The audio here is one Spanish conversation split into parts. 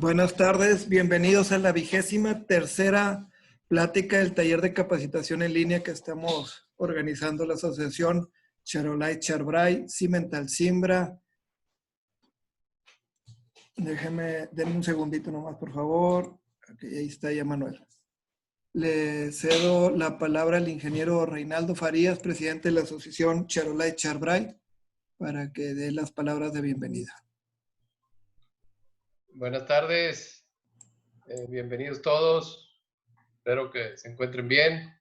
Buenas tardes, bienvenidos a la 23ª plática del taller de capacitación en línea que estamos organizando la asociación Charolais Charbray, Cimental Simbra. Denme un segundito nomás, por favor. Okay, ahí está ya Manuel. Le cedo la palabra al ingeniero Reinaldo Farías, presidente de la asociación Charolais Charbray, para que dé las palabras de bienvenida. Buenas tardes, bienvenidos todos, espero que se encuentren bien.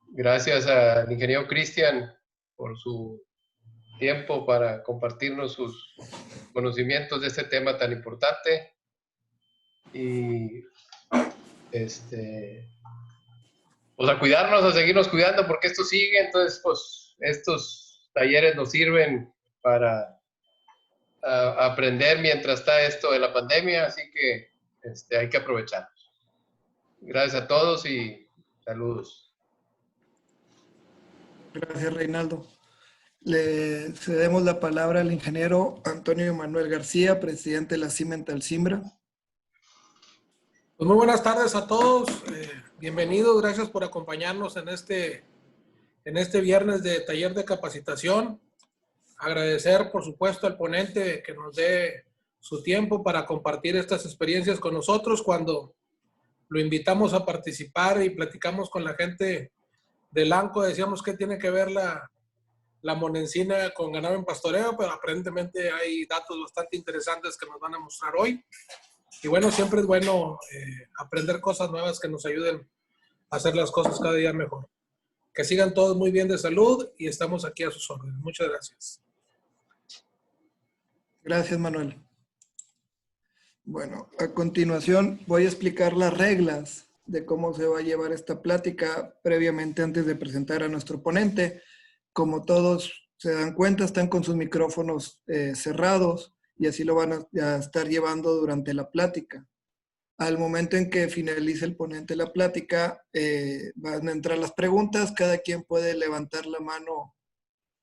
Gracias al ingeniero Cristian por su tiempo para compartirnos sus conocimientos de este tema tan importante. Y pues a cuidarnos, a seguirnos cuidando porque esto sigue, entonces pues estos talleres nos sirven para aprender mientras está esto de la pandemia, así que hay que aprovechar. Gracias a todos y saludos. Gracias, Reinaldo. Le cedemos la palabra al ingeniero Antonio Manuel García, presidente de la Cimental Simbra. Pues muy buenas tardes a todos. Bienvenidos, gracias por acompañarnos en este viernes de taller de capacitación. Agradecer, por supuesto, al ponente que nos dé su tiempo para compartir estas experiencias con nosotros. Cuando lo invitamos a participar y platicamos con la gente del ANCO, decíamos que tiene que ver la monencina con ganado en pastoreo, pero aparentemente hay datos bastante interesantes que nos van a mostrar hoy. Y bueno, siempre es bueno aprender cosas nuevas que nos ayuden a hacer las cosas cada día mejor. Que sigan todos muy bien de salud y estamos aquí a sus órdenes. Muchas gracias. Gracias, Manuel. Bueno, a continuación voy a explicar las reglas de cómo se va a llevar esta plática previamente antes de presentar a nuestro ponente. Como todos se dan cuenta, están con sus micrófonos cerrados y así lo van a estar llevando durante la plática. Al momento en que finalice el ponente la plática, van a entrar las preguntas. Cada quien puede levantar la mano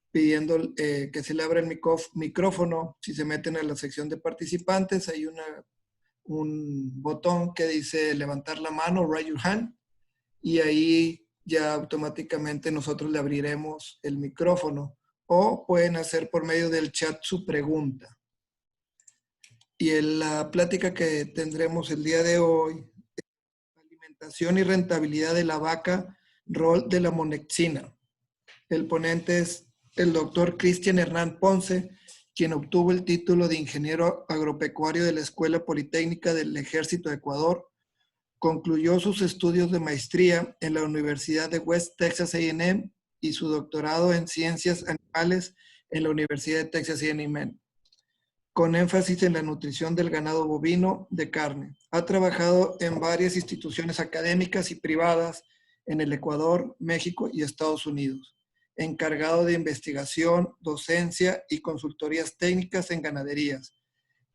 pidiendo que se le abra el micrófono. Si se meten a la sección de participantes, hay un botón que dice levantar la mano, raise your hand, y ahí ya automáticamente nosotros le abriremos el micrófono. O pueden hacer por medio del chat su pregunta. Y en la plática que tendremos el día de hoy, alimentación y rentabilidad de la vaca, rol de la monexina. El ponente es el doctor Cristian Hernán Ponce, quien obtuvo el título de ingeniero agropecuario de la Escuela Politécnica del Ejército de Ecuador. Concluyó sus estudios de maestría en la Universidad de West Texas A&M y su doctorado en ciencias animales en la Universidad de Texas A&M, con énfasis en la nutrición del ganado bovino de carne. Ha trabajado en varias instituciones académicas y privadas en el Ecuador, México y Estados Unidos, encargado de investigación, docencia y consultorías técnicas en ganaderías.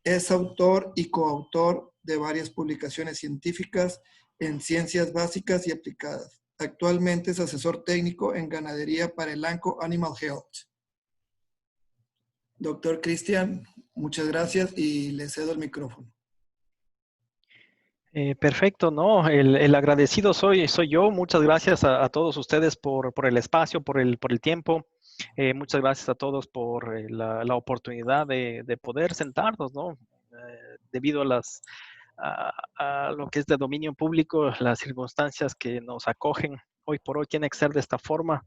Es autor y coautor de varias publicaciones científicas en ciencias básicas y aplicadas. Actualmente es asesor técnico en ganadería para el ANCO Animal Health. Doctor Cristian, muchas gracias y le cedo el micrófono. Perfecto, ¿no? El agradecido soy yo. Muchas gracias a todos ustedes por el espacio, por el tiempo. Muchas gracias a todos por la oportunidad de poder sentarnos, ¿no? Debido a lo que es de dominio público, las circunstancias que nos acogen hoy por hoy tiene que ser de esta forma,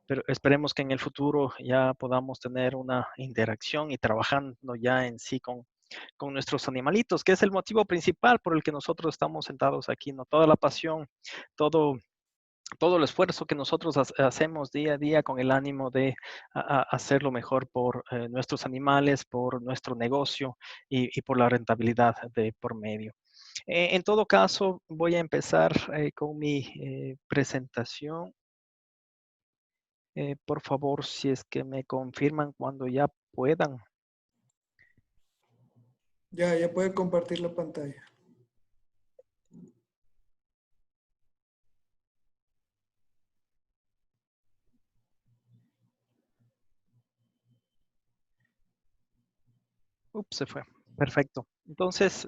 pero esperemos que en el futuro ya podamos tener una interacción y trabajando ya en sí con nuestros animalitos, que es el motivo principal por el que nosotros estamos sentados aquí, ¿no? Toda la pasión, todo el esfuerzo que nosotros hacemos día a día con el ánimo de hacer lo mejor por nuestros animales, por nuestro negocio y por la rentabilidad de por medio. En todo caso, voy a empezar con mi presentación. Por favor, si es que me confirman cuando ya puedan. Ya puede compartir la pantalla. Ups, se fue. Perfecto. Entonces,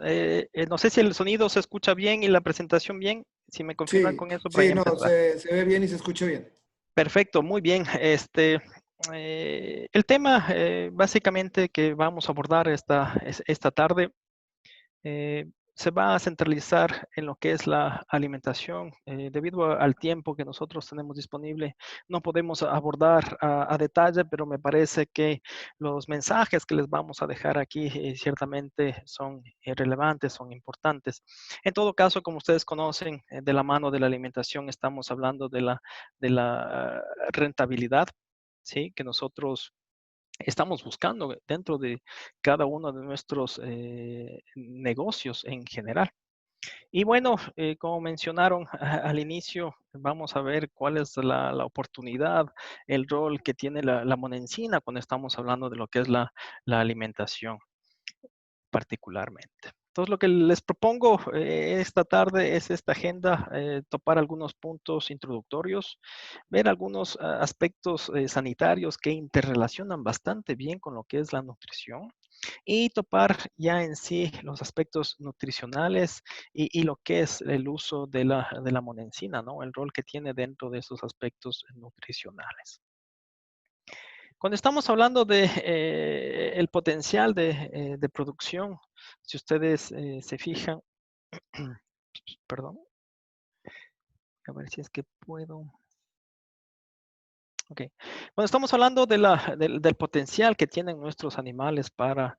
no sé si el sonido se escucha bien y la presentación bien. Si me confirman Sí, con eso para sí, ya no, empezar. se ve bien y se escucha bien. Perfecto, muy bien. El tema básicamente que vamos a abordar esta tarde se va a centralizar en lo que es la alimentación. Debido al tiempo que nosotros tenemos disponible, no podemos abordar a detalle, pero me parece que los mensajes que les vamos a dejar aquí ciertamente son relevantes, son importantes. En todo caso, como ustedes conocen, de la mano de la alimentación estamos hablando de la rentabilidad, ¿sí? Que nosotros estamos buscando dentro de cada uno de nuestros negocios en general. Y bueno, como mencionaron al inicio, vamos a ver cuál es la oportunidad, el rol que tiene la monencina cuando estamos hablando de lo que es la alimentación particularmente. Entonces, lo que les propongo esta tarde es esta agenda, topar algunos puntos introductorios, ver algunos aspectos sanitarios que interrelacionan bastante bien con lo que es la nutrición y topar ya en sí los aspectos nutricionales y lo que es el uso de la monencina, ¿no? El rol que tiene dentro de esos aspectos nutricionales. Cuando estamos hablando de el potencial de producción, si ustedes se fijan, perdón, a ver si es que puedo. Ok. Cuando estamos hablando del potencial que tienen nuestros animales para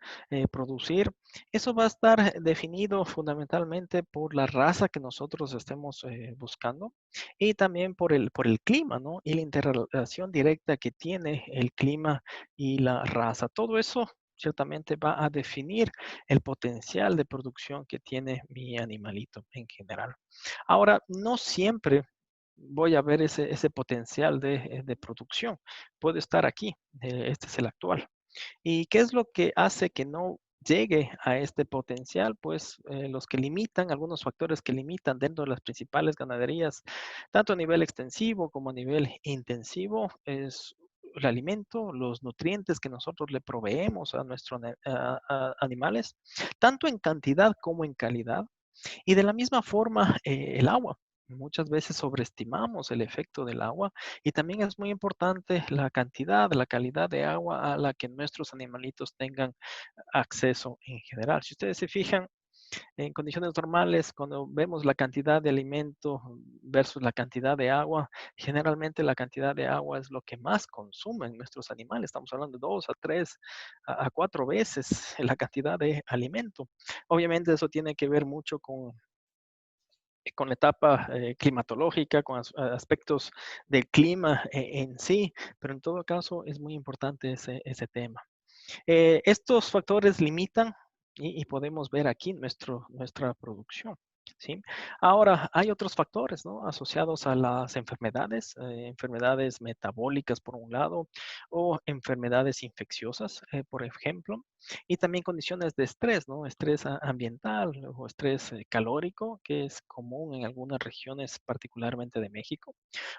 producir, eso va a estar definido fundamentalmente por la raza que nosotros estemos buscando y también por el clima, ¿no? Y la interrelación directa que tiene el clima y la raza. Todo eso ciertamente va a definir el potencial de producción que tiene mi animalito en general. Ahora, no siempre voy a ver ese potencial de producción. Puede estar aquí, este es el actual. ¿Y qué es lo que hace que no llegue a este potencial? Pues los que limitan, algunos factores que limitan dentro de las principales ganaderías, tanto a nivel extensivo como a nivel intensivo, es el alimento, los nutrientes que nosotros le proveemos a nuestros animales, tanto en cantidad como en calidad. Y de la misma forma, el agua. Muchas veces sobreestimamos el efecto del agua y también es muy importante la cantidad, la calidad de agua a la que nuestros animalitos tengan acceso en general. Si ustedes se fijan, en condiciones normales, cuando vemos la cantidad de alimento versus la cantidad de agua, generalmente la cantidad de agua es lo que más consumen nuestros animales. Estamos hablando de 2 a 3 a 4 veces la cantidad de alimento. Obviamente eso tiene que ver mucho con la etapa climatológica, con aspectos del clima en sí, pero en todo caso es muy importante ese tema. Estos factores limitan y podemos ver aquí nuestra producción. ¿Sí? Ahora, hay otros factores, ¿no? Asociados a las enfermedades, enfermedades metabólicas por un lado, o enfermedades infecciosas, por ejemplo, y también condiciones de estrés, ¿no? Estrés ambiental o estrés calórico, que es común en algunas regiones, particularmente de México,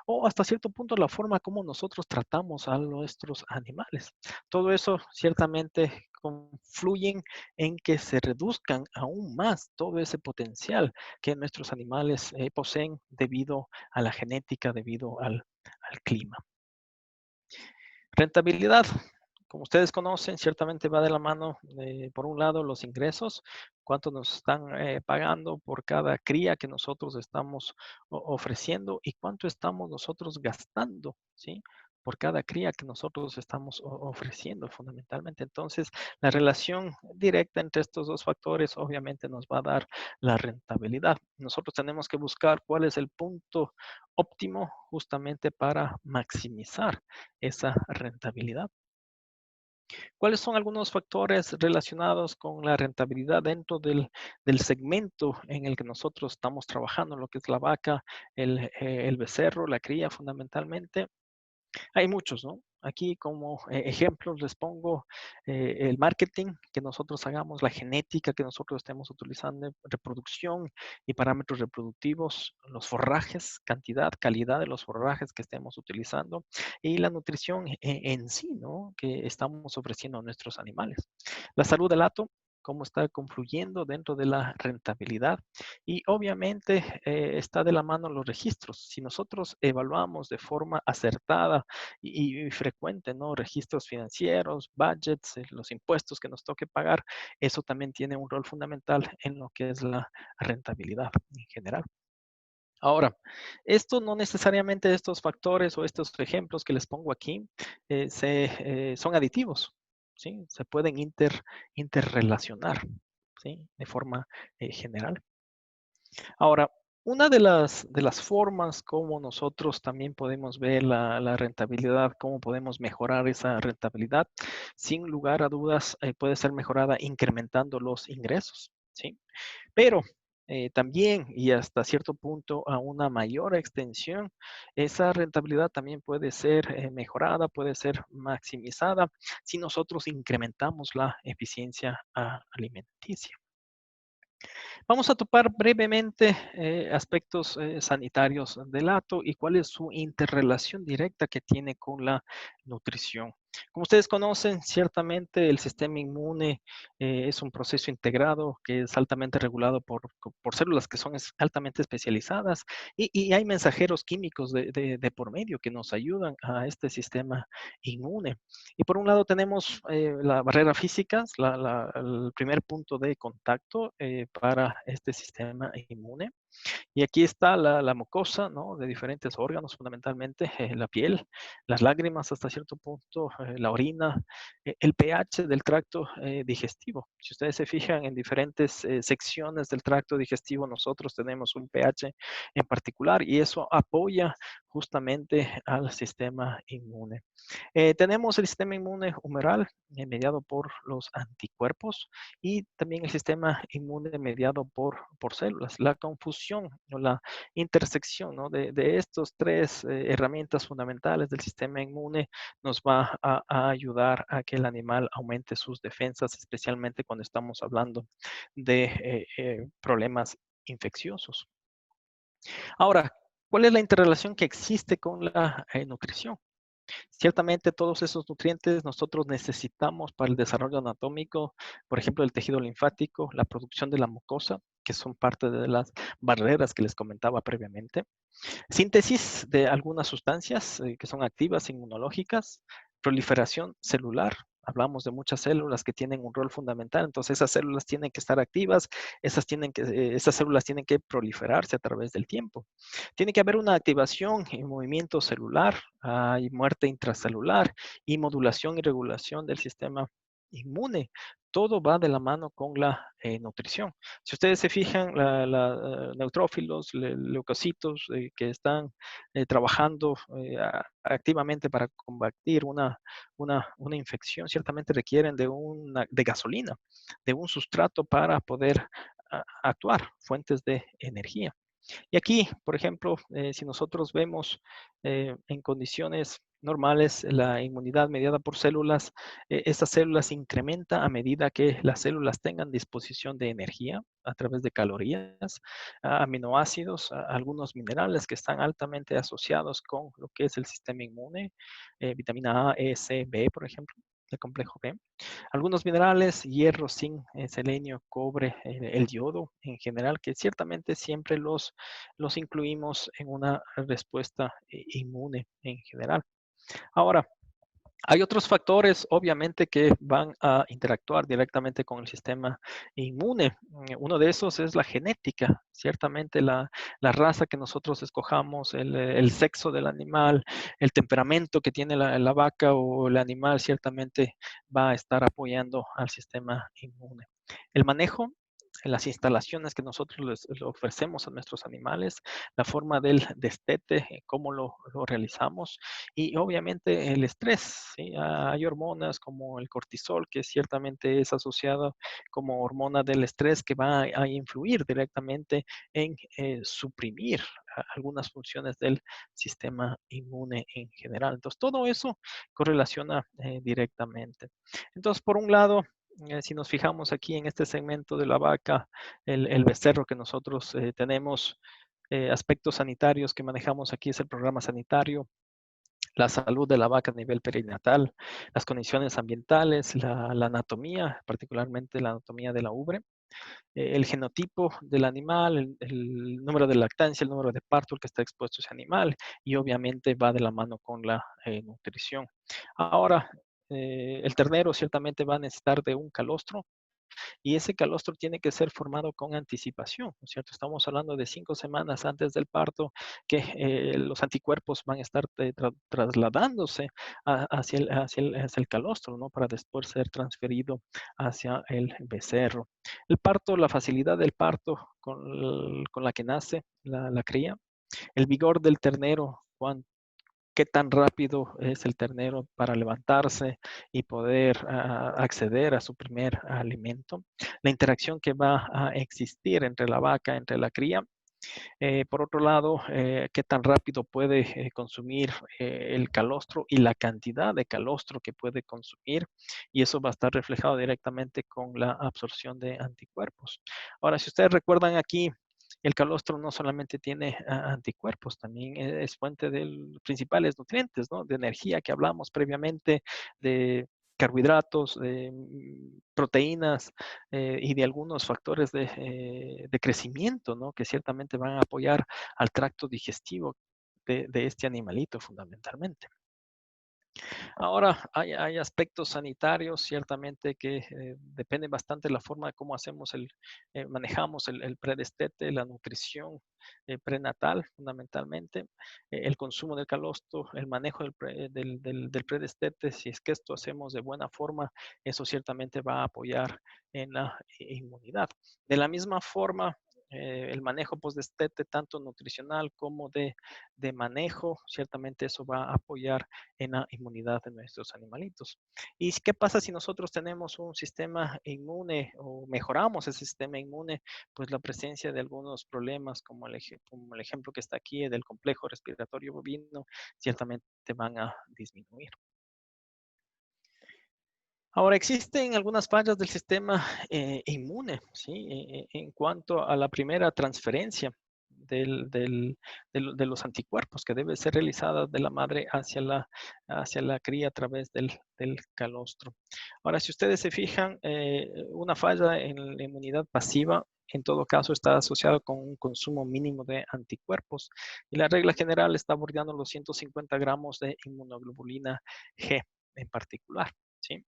o hasta cierto punto la forma como nosotros tratamos a nuestros animales. Todo eso ciertamente confluyen en que se reduzcan aún más todo ese potencial que nuestros animales poseen debido a la genética, debido al clima. Rentabilidad. Como ustedes conocen, ciertamente va de la mano, por un lado, los ingresos, cuánto nos están pagando por cada cría que nosotros estamos ofreciendo y cuánto estamos nosotros gastando, ¿sí? Por cada cría que nosotros estamos ofreciendo fundamentalmente. Entonces, la relación directa entre estos dos factores obviamente nos va a dar la rentabilidad. Nosotros tenemos que buscar cuál es el punto óptimo justamente para maximizar esa rentabilidad. ¿Cuáles son algunos factores relacionados con la rentabilidad dentro del segmento en el que nosotros estamos trabajando, lo que es la vaca, el becerro, la cría fundamentalmente? Hay muchos, ¿no? Aquí como ejemplos les pongo el marketing que nosotros hagamos, la genética que nosotros estemos utilizando, reproducción y parámetros reproductivos, los forrajes, cantidad, calidad de los forrajes que estemos utilizando y la nutrición en sí, ¿no? Que estamos ofreciendo a nuestros animales. La salud del hato, cómo está confluyendo dentro de la rentabilidad. Y obviamente está de la mano los registros. Si nosotros evaluamos de forma acertada y frecuente, ¿no? Registros financieros, budgets, los impuestos que nos toque pagar, eso también tiene un rol fundamental en lo que es la rentabilidad en general. Ahora, esto no necesariamente estos factores o estos ejemplos que les pongo aquí son aditivos, ¿sí? Se pueden interrelacionar, ¿sí? De forma general. Ahora, una de las formas como nosotros también podemos ver la rentabilidad, cómo podemos mejorar esa rentabilidad, sin lugar a dudas, puede ser mejorada incrementando los ingresos, ¿sí? Pero también y hasta cierto punto a una mayor extensión, esa rentabilidad también puede ser mejorada, puede ser maximizada si nosotros incrementamos la eficiencia alimenticia. Vamos a topar brevemente aspectos sanitarios del hato y cuál es su interrelación directa que tiene con la nutrición. Como ustedes conocen, ciertamente el sistema inmune es un proceso integrado que es altamente regulado por células que son altamente especializadas y hay mensajeros químicos de por medio que nos ayudan a este sistema inmune. Y por un lado tenemos la barrera física, el primer punto de contacto para este sistema inmune. Y aquí está la mucosa, ¿no? De diferentes órganos, fundamentalmente la piel, las lágrimas hasta cierto punto, la orina, el pH del tracto digestivo. Si ustedes se fijan en diferentes secciones del tracto digestivo, nosotros tenemos un pH en particular y eso apoya justamente al sistema inmune. Tenemos el sistema inmune humoral mediado por los anticuerpos y también el sistema inmune mediado por células. La confusión o la intersección, ¿no? de estos tres herramientas fundamentales del sistema inmune nos va a ayudar a que el animal aumente sus defensas, especialmente cuando estamos hablando de problemas infecciosos. Ahora, ¿cuál es la interrelación que existe con la nutrición? Ciertamente todos esos nutrientes nosotros necesitamos para el desarrollo anatómico, por ejemplo, el tejido linfático, la producción de la mucosa, que son parte de las barreras que les comentaba previamente. Síntesis de algunas sustancias que son activas inmunológicas, proliferación celular. Hablamos de muchas células que tienen un rol fundamental, entonces esas células tienen que estar activas, esas células tienen que proliferarse a través del tiempo. Tiene que haber una activación y movimiento celular, hay muerte intracelular y modulación y regulación del sistema inmune. Todo va de la mano con la nutrición. Si ustedes se fijan, neutrófilos, leucocitos que están trabajando activamente para combatir una infección, ciertamente requieren de gasolina, de un sustrato para poder actuar, fuentes de energía. Y aquí, por ejemplo, si nosotros vemos en condiciones normales la inmunidad mediada por células, estas células se incrementa a medida que las células tengan disposición de energía a través de calorías, aminoácidos, algunos minerales que están altamente asociados con lo que es el sistema inmune, vitamina A, E, C, B, por ejemplo, el complejo B. Algunos minerales, hierro, zinc, selenio, cobre, el yodo en general, que ciertamente siempre los incluimos en una respuesta inmune en general. Ahora, hay otros factores, obviamente, que van a interactuar directamente con el sistema inmune. Uno de esos es la genética. Ciertamente la raza que nosotros escojamos, el sexo del animal, el temperamento que tiene la vaca o el animal, ciertamente va a estar apoyando al sistema inmune. El manejo, las instalaciones que nosotros les ofrecemos a nuestros animales, la forma del destete, cómo lo realizamos y obviamente el estrés. ¿Sí? Hay hormonas como el cortisol que ciertamente es asociado como hormona del estrés que va a influir directamente en suprimir algunas funciones del sistema inmune en general. Entonces, todo eso correlaciona directamente. Entonces, por un lado, si nos fijamos aquí en este segmento de la vaca, el becerro que nosotros tenemos, aspectos sanitarios que manejamos aquí es el programa sanitario, la salud de la vaca a nivel perinatal, las condiciones ambientales, la anatomía, particularmente la anatomía de la ubre, el genotipo del animal, el número de lactancia, el número de parto al que está expuesto ese animal, y obviamente va de la mano con la nutrición. Ahora, el ternero ciertamente va a necesitar de un calostro, y ese calostro tiene que ser formado con anticipación, ¿no es cierto? Estamos hablando de 5 semanas antes del parto que los anticuerpos van a estar trasladándose hacia el calostro, ¿no? Para después ser transferido hacia el becerro. El parto, la facilidad del parto con la que nace la cría, el vigor del ternero, qué tan rápido es el ternero para levantarse y poder acceder a su primer alimento, la interacción que va a existir entre la vaca, entre la cría. Por otro lado, qué tan rápido puede consumir el calostro y la cantidad de calostro que puede consumir, y eso va a estar reflejado directamente con la absorción de anticuerpos. Ahora, si ustedes recuerdan aquí, el calostro no solamente tiene anticuerpos, también es fuente de los principales nutrientes, ¿no? De energía que hablamos previamente, de carbohidratos, de proteínas y de algunos factores de crecimiento, ¿no? Que ciertamente van a apoyar al tracto digestivo de este animalito fundamentalmente. Ahora, hay aspectos sanitarios, ciertamente, que dependen bastante de la forma de cómo manejamos el predestete, la nutrición prenatal, fundamentalmente, el consumo del calostro, el manejo del predestete. Si es que esto hacemos de buena forma, eso ciertamente va a apoyar en la inmunidad. De la misma forma, el manejo postdestete, tanto nutricional como de manejo, ciertamente eso va a apoyar en la inmunidad de nuestros animalitos. ¿Y qué pasa si nosotros tenemos un sistema inmune o mejoramos ese sistema inmune? Pues la presencia de algunos problemas como el ejemplo que está aquí del complejo respiratorio bovino, ciertamente van a disminuir. Ahora, existen algunas fallas del sistema inmune, ¿sí? En cuanto a la primera transferencia de los anticuerpos que debe ser realizada de la madre hacia la cría a través del calostro. Ahora, si ustedes se fijan, una falla en la inmunidad pasiva, en todo caso, está asociada con un consumo mínimo de anticuerpos. Y la regla general está bordeando los 150 gramos de inmunoglobulina G en particular, ¿sí?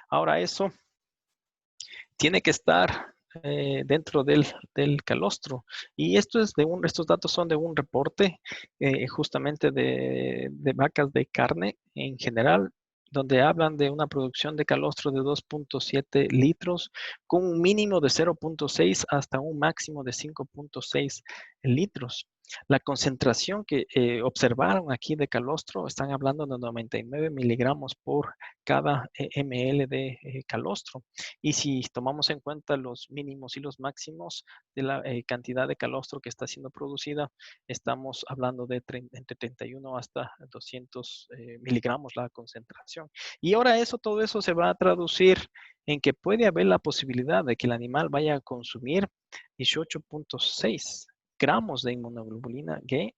Ahora, eso tiene que estar dentro del calostro. Y estos datos son de un reporte justamente de vacas de carne en general, donde hablan de una producción de calostro de 2.7 litros con un mínimo de 0.6 hasta un máximo de 5.6 litros. La concentración que observaron aquí de calostro, están hablando de 99 miligramos por cada ml de calostro. Y si tomamos en cuenta los mínimos y los máximos de la cantidad de calostro que está siendo producida, estamos hablando de entre 31 hasta 200 miligramos la concentración. Y ahora todo eso se va a traducir en que puede haber la posibilidad de que el animal vaya a consumir 18.6 gramos de inmunoglobulina G,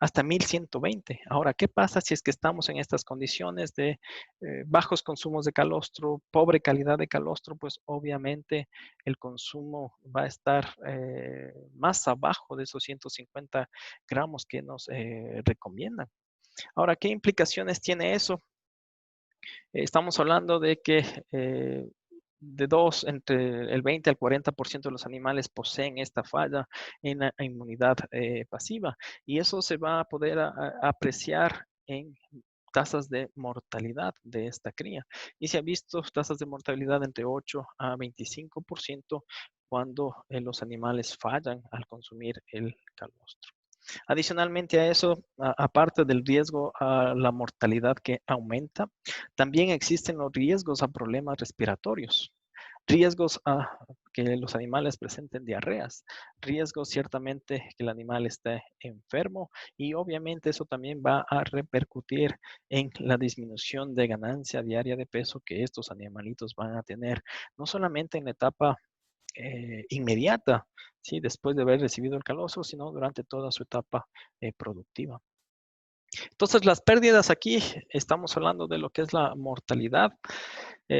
hasta 1120. Ahora, ¿qué pasa si es que estamos en estas condiciones de bajos consumos de calostro, pobre calidad de calostro? Pues obviamente el consumo va a estar más abajo de esos 150 gramos que nos recomiendan. Ahora, ¿qué implicaciones tiene eso? Estamos hablando de que entre el 20 al 40% de los animales poseen esta falla en la inmunidad pasiva, y eso se va a poder apreciar en tasas de mortalidad de esta cría. Y se ha visto tasas de mortalidad entre 8 a 25% cuando los animales fallan al consumir el calostro. Adicionalmente a eso, aparte del riesgo a la mortalidad que aumenta, también existen los riesgos a problemas respiratorios, riesgos a que los animales presenten diarreas, riesgos ciertamente que el animal esté enfermo, y obviamente eso también va a repercutir en la disminución de ganancia diaria de peso que estos animalitos van a tener, no solamente en la etapa inmediata, ¿sí? Después de haber recibido el calostro, sino durante toda su etapa productiva. Entonces, las pérdidas aquí, estamos hablando de lo que es la mortalidad,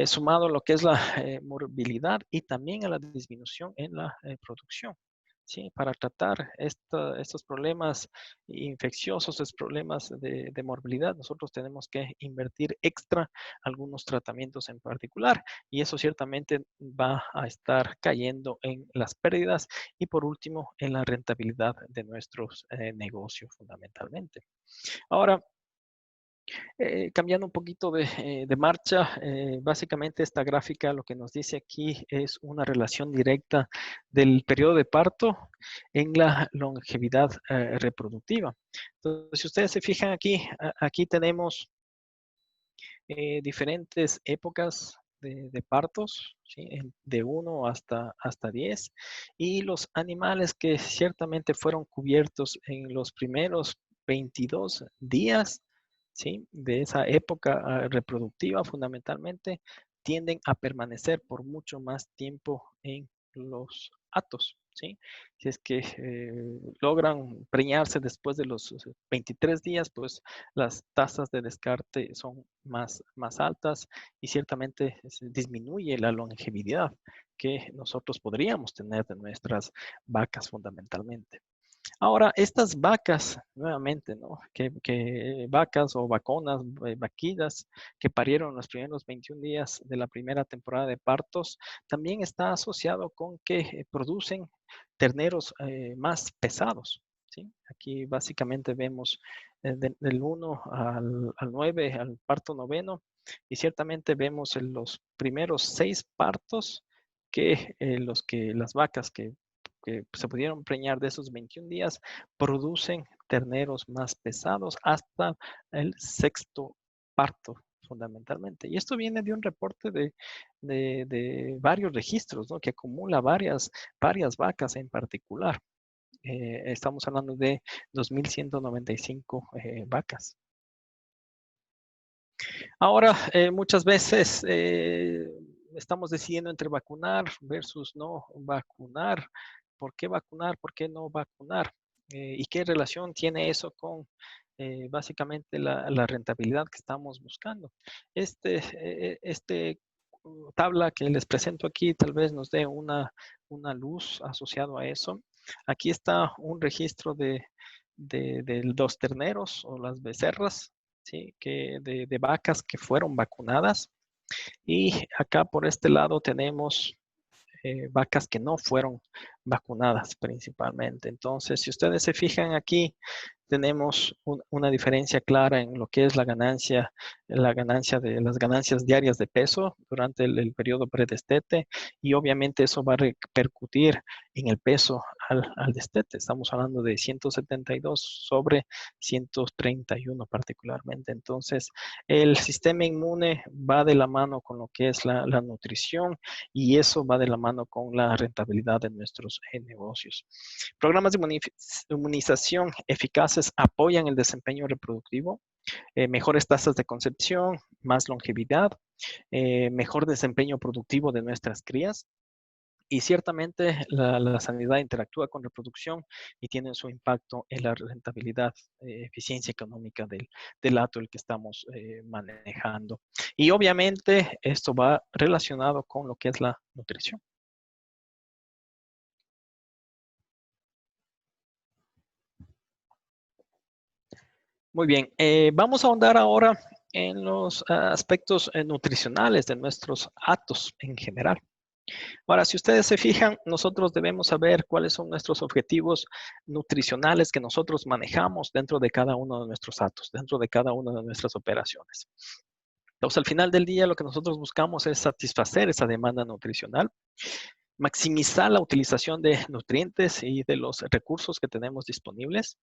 sumado a lo que es la morbilidad y también a la disminución en la producción. ¿Sí? Para tratar estos problemas infecciosos, estos problemas de morbilidad, nosotros tenemos que invertir extra algunos tratamientos en particular y eso ciertamente va a estar cayendo en las pérdidas y por último en la rentabilidad de nuestros negocios fundamentalmente. Ahora, cambiando un poquito de marcha, básicamente esta gráfica lo que nos dice aquí es una relación directa del periodo de parto en la longevidad reproductiva. Entonces, si ustedes se fijan aquí, aquí tenemos diferentes épocas de partos, ¿sí? De 1 hasta 10, y los animales que ciertamente fueron cubiertos en los primeros 22 días, ¿sí? De esa época reproductiva fundamentalmente, tienden a permanecer por mucho más tiempo en los atos, ¿sí? Si es que logran preñarse después de los 23 días, pues las tasas de descarte son más altas y ciertamente disminuye la longevidad que nosotros podríamos tener de nuestras vacas fundamentalmente. Ahora, estas vacas, nuevamente, ¿no? Que vacas o vaconas, vaquillas que parieron los primeros 21 días de la primera temporada de partos, también está asociado con que producen terneros más pesados, ¿sí? Aquí básicamente vemos del 1 al 9, al parto noveno, y ciertamente vemos en los primeros 6 partos que las vacas que se pudieron preñar de esos 21 días, producen terneros más pesados hasta el 6º parto, fundamentalmente. Y esto viene de un reporte de varios registros, ¿no? Que acumula varias vacas en particular. Estamos hablando de 2.195 vacas. Ahora, muchas veces estamos decidiendo entre vacunar versus no vacunar. ¿Por qué vacunar? ¿Por qué no vacunar? ¿Y qué relación tiene eso con básicamente la rentabilidad que estamos buscando? Este tabla que les presento aquí tal vez nos dé una luz asociado a eso. Aquí está un registro de los terneros o las becerras, ¿sí? De vacas que fueron vacunadas. Y acá por este lado tenemos vacas que no fueron vacunadas principalmente. Entonces, si ustedes se fijan aquí, tenemos una diferencia clara en lo que es la ganancia de las ganancias diarias de peso durante el periodo predestete, y obviamente eso va a repercutir en el peso al destete. Estamos hablando de 172 sobre 131 particularmente. Entonces, el sistema inmune va de la mano con lo que es la nutrición, y eso va de la mano con la rentabilidad de nuestros negocios. Programas de inmunización eficaces apoyan el desempeño reproductivo, mejores tasas de concepción, más longevidad, mejor desempeño productivo de nuestras crías. Y ciertamente la sanidad interactúa con reproducción y tiene su impacto en la rentabilidad, eficiencia económica del hato el que estamos manejando. Y obviamente esto va relacionado con lo que es la nutrición. Muy bien, vamos a ahondar ahora en los aspectos nutricionales de nuestros hatos en general. Ahora, si ustedes se fijan, nosotros debemos saber cuáles son nuestros objetivos nutricionales que nosotros manejamos dentro de cada uno de nuestros hatos, dentro de cada una de nuestras operaciones. Entonces, al final del día, lo que nosotros buscamos es satisfacer esa demanda nutricional, maximizar la utilización de nutrientes y de los recursos que tenemos disponibles.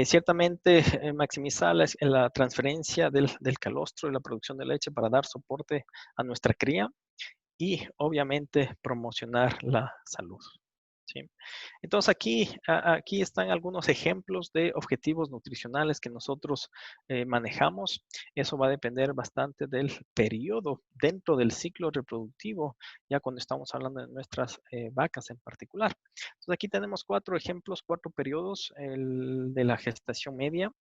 Ciertamente, maximizar la transferencia del calostro y la producción de leche para dar soporte a nuestra cría, y obviamente promocionar la salud, ¿sí? Entonces aquí están algunos ejemplos de objetivos nutricionales que nosotros manejamos. Eso va a depender bastante del periodo dentro del ciclo reproductivo, ya cuando estamos hablando de nuestras vacas en particular. Entonces aquí tenemos 4 ejemplos, 4 periodos: el de la gestación media,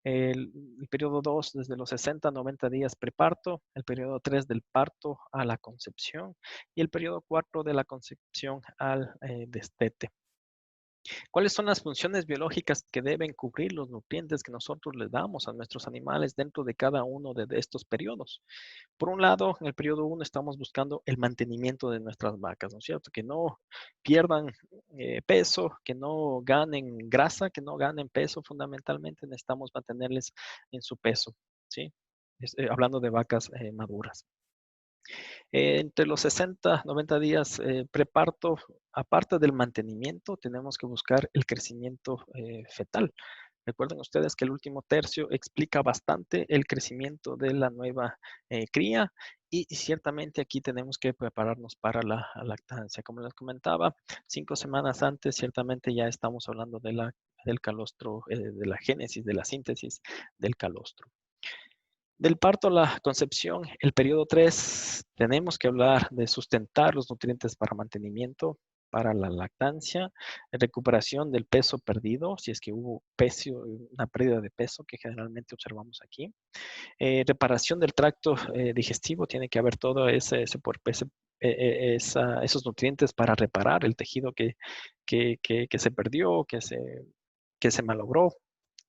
El periodo 2 desde los 60 a 90 días preparto, el periodo 3 del parto a la concepción y el periodo 4 de la concepción al destete. ¿Cuáles son las funciones biológicas que deben cubrir los nutrientes que nosotros les damos a nuestros animales dentro de cada uno de estos periodos? Por un lado, en el periodo 1 estamos buscando el mantenimiento de nuestras vacas, ¿no es cierto? Que no pierdan peso, que no ganen grasa, que no ganen peso. Fundamentalmente necesitamos mantenerles en su peso, ¿sí? Hablando de vacas maduras. Entre los 60, 90 días preparto, aparte del mantenimiento, tenemos que buscar el crecimiento fetal. Recuerden ustedes que el último tercio explica bastante el crecimiento de la nueva cría y ciertamente aquí tenemos que prepararnos para la lactancia. Como les comentaba, 5 semanas antes ciertamente ya estamos hablando de del calostro, de la génesis, de la síntesis del calostro. Del parto a la concepción, el periodo 3, tenemos que hablar de sustentar los nutrientes para mantenimiento, para la lactancia, recuperación del peso perdido, si es que hubo una pérdida de peso que generalmente observamos aquí. Reparación del tracto digestivo, tiene que haber todo esos nutrientes para reparar el tejido que se perdió, que se malogró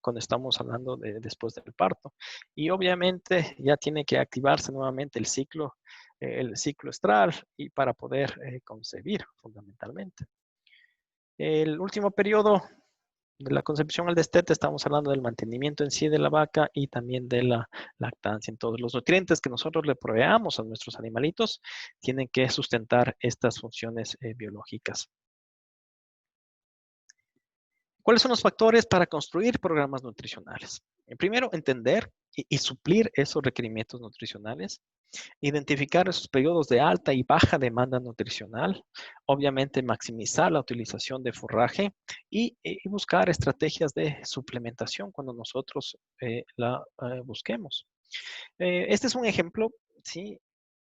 cuando estamos hablando de después del parto. Y obviamente ya tiene que activarse nuevamente el ciclo estral y para poder concebir fundamentalmente. El último periodo de la concepción al destete estamos hablando del mantenimiento en sí de la vaca y también de la lactancia. Entonces, los nutrientes que nosotros le proveamos a nuestros animalitos tienen que sustentar estas funciones biológicas. ¿Cuáles son los factores para construir programas nutricionales? Primero, entender y suplir esos requerimientos nutricionales. Identificar esos periodos de alta y baja demanda nutricional. Obviamente, maximizar la utilización de forraje y buscar estrategias de suplementación cuando nosotros la busquemos. Este es un ejemplo, ¿sí?,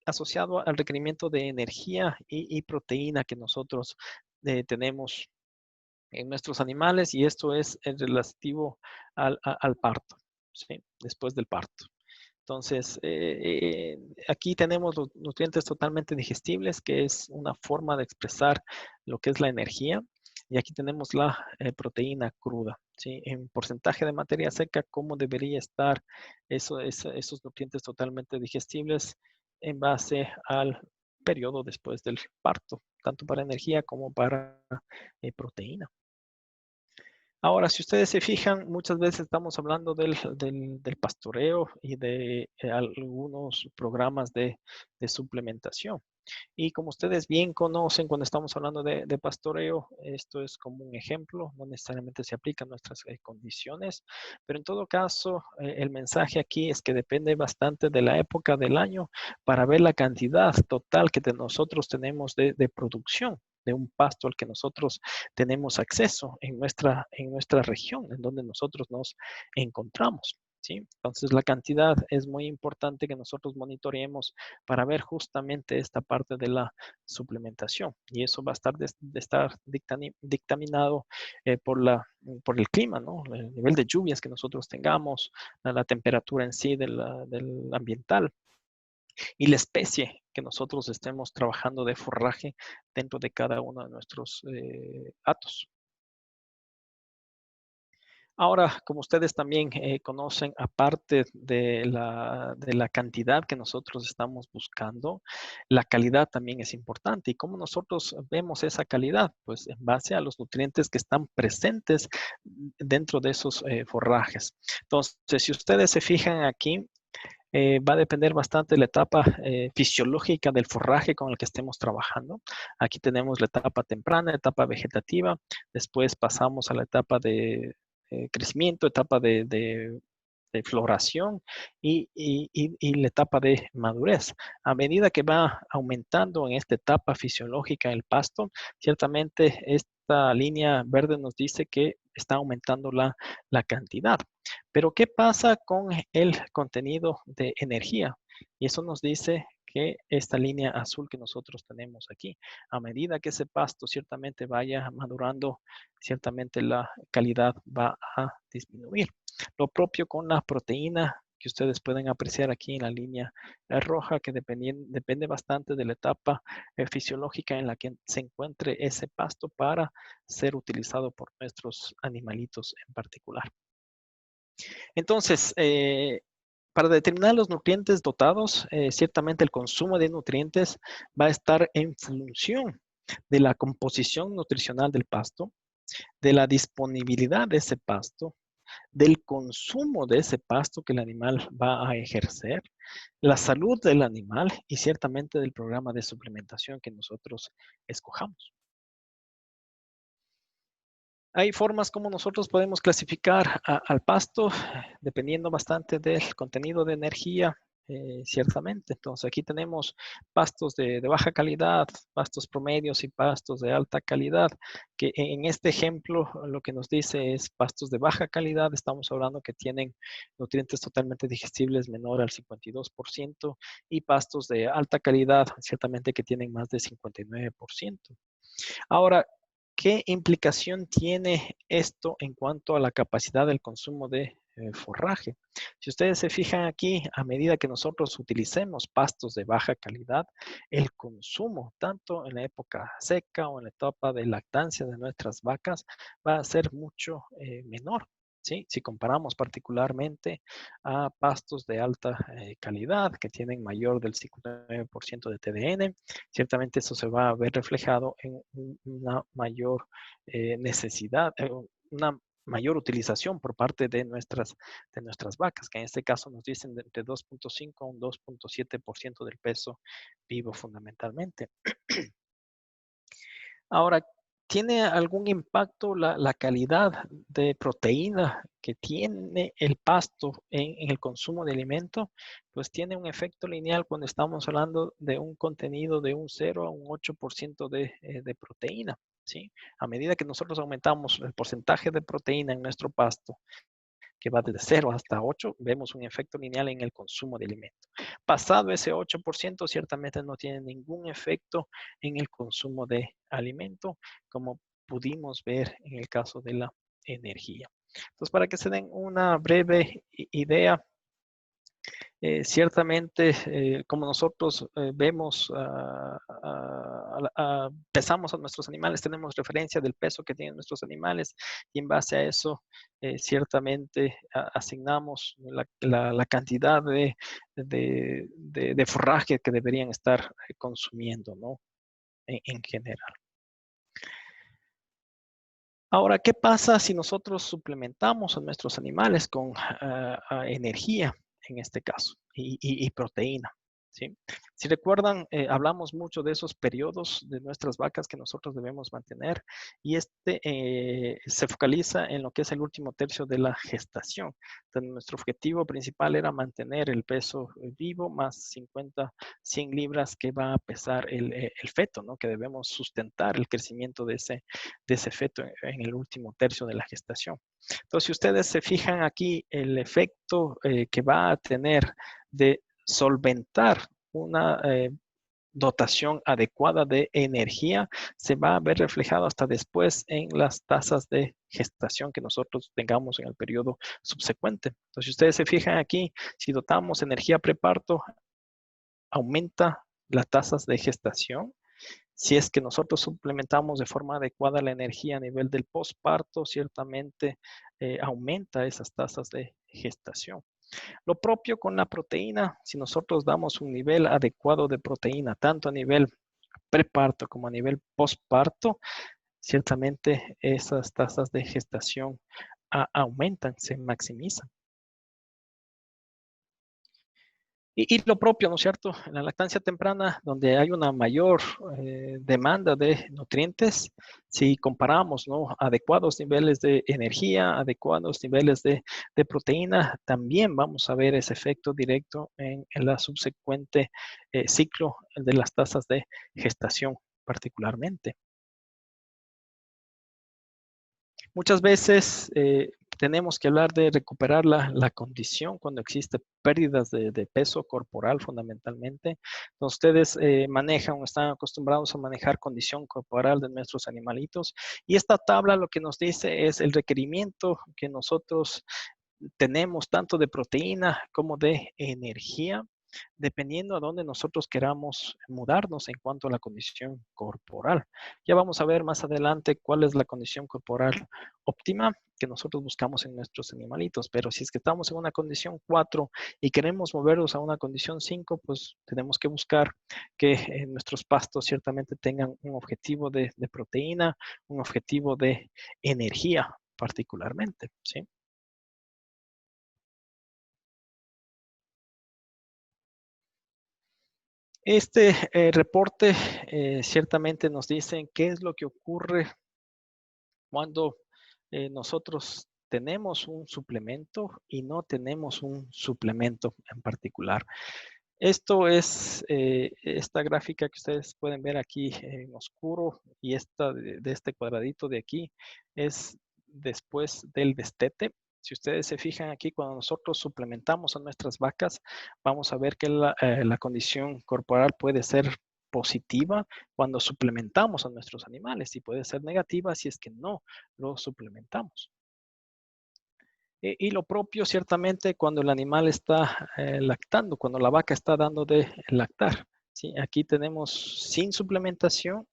asociado al requerimiento de energía y proteína que nosotros tenemos en nuestros animales y esto es relativo al parto, ¿sí?, después del parto. Entonces, aquí tenemos los nutrientes totalmente digestibles, que es una forma de expresar lo que es la energía. Y aquí tenemos la proteína cruda, ¿sí?, en porcentaje de materia seca, cómo debería estar esos nutrientes totalmente digestibles en base al periodo después del parto, tanto para energía como para proteína. Ahora, si ustedes se fijan, muchas veces estamos hablando del pastoreo y de algunos programas de suplementación. Y como ustedes bien conocen, cuando estamos hablando de pastoreo, esto es como un ejemplo, no necesariamente se aplica a nuestras condiciones, pero en todo caso, el mensaje aquí es que depende bastante de la época del año para ver la cantidad total que nosotros tenemos de producción de un pasto al que nosotros tenemos acceso en nuestra región, en donde nosotros nos encontramos, ¿sí? Entonces, la cantidad es muy importante que nosotros monitoreemos para ver justamente esta parte de la suplementación. Y eso va a estar dictaminado por el clima, ¿no? El nivel de lluvias que nosotros tengamos, la temperatura en sí del ambiental y la especie que nosotros estemos trabajando de forraje dentro de cada uno de nuestros hatos. Ahora, como ustedes también conocen, aparte de la cantidad que nosotros estamos buscando, la calidad también es importante. ¿Y cómo nosotros vemos esa calidad? Pues en base a los nutrientes que están presentes dentro de esos forrajes. Entonces, si ustedes se fijan aquí, va a depender bastante de la etapa fisiológica del forraje con el que estemos trabajando. Aquí tenemos la etapa temprana, etapa vegetativa, después pasamos a la etapa de crecimiento, etapa de floración y la etapa de madurez. A medida que va aumentando en esta etapa fisiológica el pasto, ciertamente esta línea verde nos dice que está aumentando la cantidad. Pero ¿qué pasa con el contenido de energía? Y eso nos dice que esta línea azul que nosotros tenemos aquí. A medida que ese pasto ciertamente vaya madurando, ciertamente la calidad va a disminuir. Lo propio con la proteína que ustedes pueden apreciar aquí en la línea roja, que depende bastante de la etapa fisiológica en la que se encuentre ese pasto para ser utilizado por nuestros animalitos en particular. Entonces, para determinar los nutrientes dotados, ciertamente el consumo de nutrientes va a estar en función de la composición nutricional del pasto, de la disponibilidad de ese pasto, del consumo de ese pasto que el animal va a ejercer, la salud del animal y ciertamente del programa de suplementación que nosotros escojamos. Hay formas como nosotros podemos clasificar al pasto, dependiendo bastante del contenido de energía, ciertamente. Entonces aquí tenemos pastos de baja calidad, pastos promedios y pastos de alta calidad, que en este ejemplo lo que nos dice es pastos de baja calidad, estamos hablando que tienen nutrientes totalmente digestibles menor al 52%, y pastos de alta calidad, ciertamente que tienen más de 59%. Ahora, ¿qué implicación tiene esto en cuanto a la capacidad del consumo de forraje? Si ustedes se fijan aquí, a medida que nosotros utilicemos pastos de baja calidad, el consumo, tanto en la época seca o en la etapa de lactancia de nuestras vacas, va a ser mucho menor. ¿Sí? Si comparamos particularmente a pastos de alta calidad que tienen mayor del 59% de TDN, ciertamente eso se va a ver reflejado en una mayor necesidad, una mayor utilización por parte de nuestras vacas, que en este caso nos dicen de 2.5 a un 2.7% del peso vivo fundamentalmente. Ahora, ¿tiene algún impacto la calidad de proteína que tiene el pasto en el consumo de alimento? Pues tiene un efecto lineal cuando estamos hablando de un contenido de un 0 a un 8% de proteína, ¿sí? A medida que nosotros aumentamos el porcentaje de proteína en nuestro pasto, que va desde 0 hasta 8, vemos un efecto lineal en el consumo de alimento. Pasado ese 8%, ciertamente no tiene ningún efecto en el consumo de alimento, como pudimos ver en el caso de la energía. Entonces, para que se den una breve idea, ciertamente, como nosotros vemos, pesamos a nuestros animales, tenemos referencia del peso que tienen nuestros animales y en base a eso, ciertamente asignamos la cantidad de forraje que deberían estar consumiendo, ¿no? En general. Ahora, ¿qué pasa si nosotros suplementamos a nuestros animales con energía, en este caso, y proteína? ¿Sí? Si recuerdan, hablamos mucho de esos periodos de nuestras vacas que nosotros debemos mantener y se focaliza en lo que es el último tercio de la gestación. Entonces, nuestro objetivo principal era mantener el peso vivo más 100 libras que va a pesar el feto, ¿no? Que debemos sustentar el crecimiento de ese feto en el último tercio de la gestación. Entonces, si ustedes se fijan aquí, el efecto que va a tener de solventar una dotación adecuada de energía se va a ver reflejado hasta después en las tasas de gestación que nosotros tengamos en el periodo subsecuente. Entonces, si ustedes se fijan aquí, si dotamos energía preparto, aumenta las tasas de gestación. Si es que nosotros suplementamos de forma adecuada la energía a nivel del posparto, ciertamente aumenta esas tasas de gestación. Lo propio con la proteína, si nosotros damos un nivel adecuado de proteína, tanto a nivel preparto como a nivel posparto, ciertamente esas tasas de gestación aumentan, se maximizan. Y lo propio, ¿no es cierto? En la lactancia temprana, donde hay una mayor demanda de nutrientes, si comparamos, ¿no? Adecuados niveles de energía, adecuados niveles de proteína, también vamos a ver ese efecto directo en la subsecuente ciclo de las tasas de gestación particularmente. Muchas veces tenemos que hablar de recuperar la condición cuando existe pérdidas de peso corporal fundamentalmente. Entonces, ustedes manejan o están acostumbrados a manejar condición corporal de nuestros animalitos. Y esta tabla lo que nos dice es el requerimiento que nosotros tenemos tanto de proteína como de energía, dependiendo a dónde nosotros queramos mudarnos en cuanto a la condición corporal. Ya vamos a ver más adelante cuál es la condición corporal óptima que nosotros buscamos en nuestros animalitos, pero si es que estamos en una condición 4 y queremos movernos a una condición 5, pues tenemos que buscar que nuestros pastos ciertamente tengan un objetivo de proteína, un objetivo de energía particularmente, ¿sí? Este reporte ciertamente nos dice qué es lo que ocurre cuando nosotros tenemos un suplemento y no tenemos un suplemento en particular. Esto es esta gráfica que ustedes pueden ver aquí en oscuro y esta de este cuadradito de aquí es después del destete. Si ustedes se fijan aquí, cuando nosotros suplementamos a nuestras vacas, vamos a ver que la condición corporal puede ser positiva cuando suplementamos a nuestros animales y puede ser negativa si es que no lo suplementamos. Y lo propio ciertamente cuando el animal está lactando, cuando la vaca está dando de lactar. ¿Sí? Aquí tenemos sin suplementación.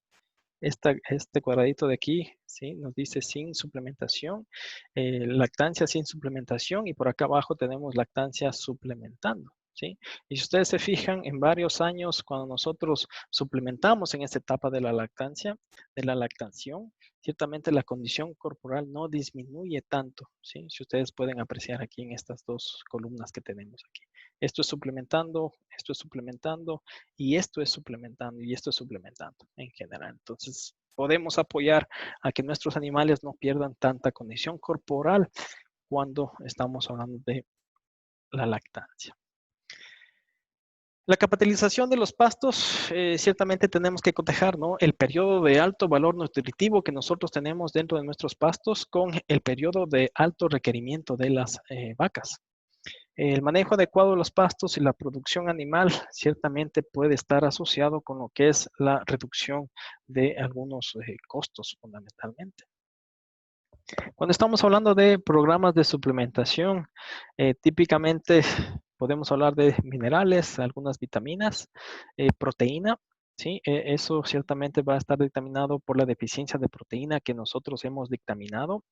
Este cuadradito de aquí, ¿sí? Nos dice sin suplementación, lactancia sin suplementación y por acá abajo tenemos lactancia suplementando, ¿sí? Y si ustedes se fijan, en varios años cuando nosotros suplementamos en esta etapa de la lactancia, de la lactación, ciertamente la condición corporal no disminuye tanto, ¿sí? Si ustedes pueden apreciar aquí en estas dos columnas que tenemos aquí. Esto es suplementando y esto es suplementando y esto es suplementando en general. Entonces, podemos apoyar a que nuestros animales no pierdan tanta condición corporal cuando estamos hablando de la lactancia. La capitalización de los pastos, ciertamente tenemos que cotejar, ¿no? El periodo de alto valor nutritivo que nosotros tenemos dentro de nuestros pastos con el periodo de alto requerimiento de las vacas. El manejo adecuado de los pastos y la producción animal ciertamente puede estar asociado con lo que es la reducción de algunos costos fundamentalmente. Cuando estamos hablando de programas de suplementación, típicamente podemos hablar de minerales, algunas vitaminas, proteína. Sí, eso ciertamente va a estar dictaminado por la deficiencia de proteína que nosotros hemos dictaminado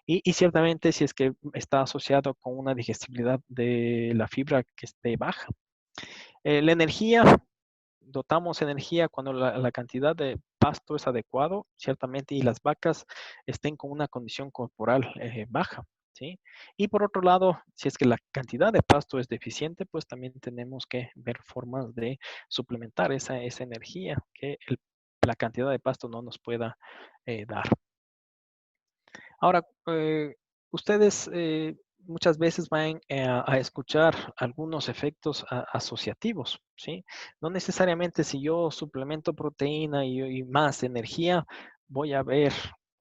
y ciertamente si es que está asociado con una digestibilidad de la fibra que esté baja. La energía, dotamos energía cuando la cantidad de pasto es adecuado, ciertamente, y las vacas estén con una condición corporal baja, ¿sí? Y por otro lado, si es que la cantidad de pasto es deficiente, pues también tenemos que ver formas de suplementar esa energía que la cantidad de pasto no nos pueda dar. Ahora, ustedes muchas veces van a escuchar algunos efectos asociativos, ¿sí? No necesariamente si yo suplemento proteína y más energía, voy a ver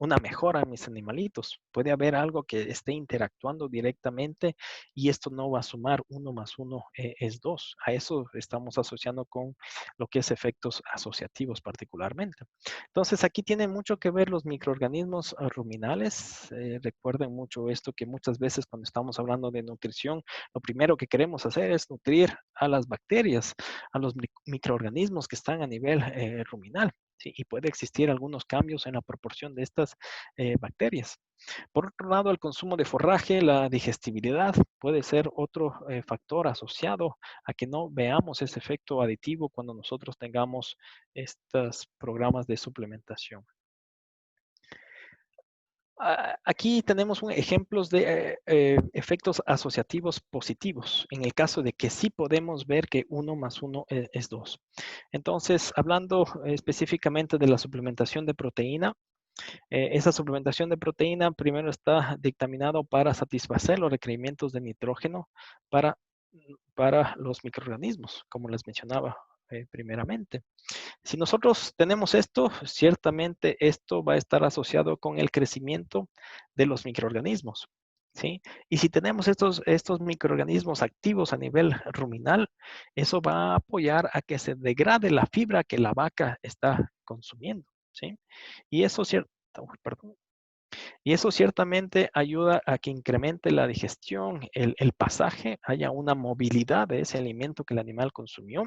una mejora en mis animalitos. Puede haber algo que esté interactuando directamente y esto no va a sumar 1 más 1 es 2. A eso estamos asociando con lo que es efectos asociativos particularmente. Entonces, aquí tiene mucho que ver los microorganismos ruminales. Recuerden mucho esto que muchas veces cuando estamos hablando de nutrición, lo primero que queremos hacer es nutrir a las bacterias, a los microorganismos que están a nivel ruminal. ¿Sí? Y puede existir algunos cambios en la proporción de estas bacterias. Por otro lado, el consumo de forraje, la digestibilidad puede ser otro factor asociado a que no veamos ese efecto aditivo cuando nosotros tengamos estos programas de suplementación. Aquí tenemos ejemplos de efectos asociativos positivos, en el caso de que sí podemos ver que 1 más 1 es 2. Entonces, hablando específicamente de la suplementación de proteína, esa suplementación de proteína primero está dictaminado para satisfacer los requerimientos de nitrógeno para los microorganismos, como les mencionaba primeramente. Si nosotros tenemos esto, ciertamente esto va a estar asociado con el crecimiento de los microorganismos. ¿sí? Y si tenemos estos microorganismos activos a nivel ruminal, eso va a apoyar a que se degrade la fibra que la vaca está consumiendo, ¿sí? Y eso, perdón. Y eso ciertamente ayuda a que incremente la digestión, el pasaje, haya una movilidad de ese alimento que el animal consumió.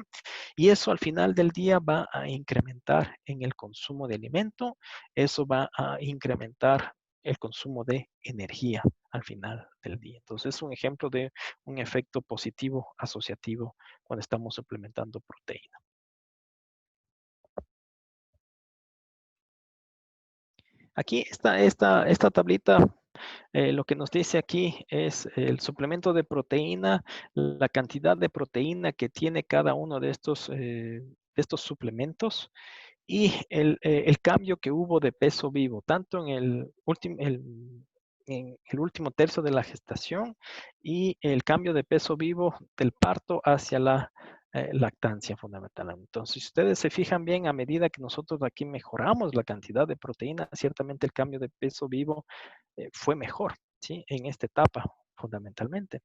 Y eso al final del día va a incrementar en el consumo de alimento, eso va a incrementar el consumo de energía al final del día. Entonces es un ejemplo de un efecto positivo asociativo cuando estamos suplementando proteína. Aquí esta tablita, lo que nos dice aquí es el suplemento de proteína, la cantidad de proteína que tiene cada uno de estos suplementos y el cambio que hubo de peso vivo, tanto en el último tercio de la gestación y el cambio de peso vivo del parto hacia la lactancia fundamentalmente. Entonces, si ustedes se fijan bien, a medida que nosotros aquí mejoramos la cantidad de proteína, ciertamente el cambio de peso vivo fue mejor, ¿sí? En esta etapa fundamentalmente.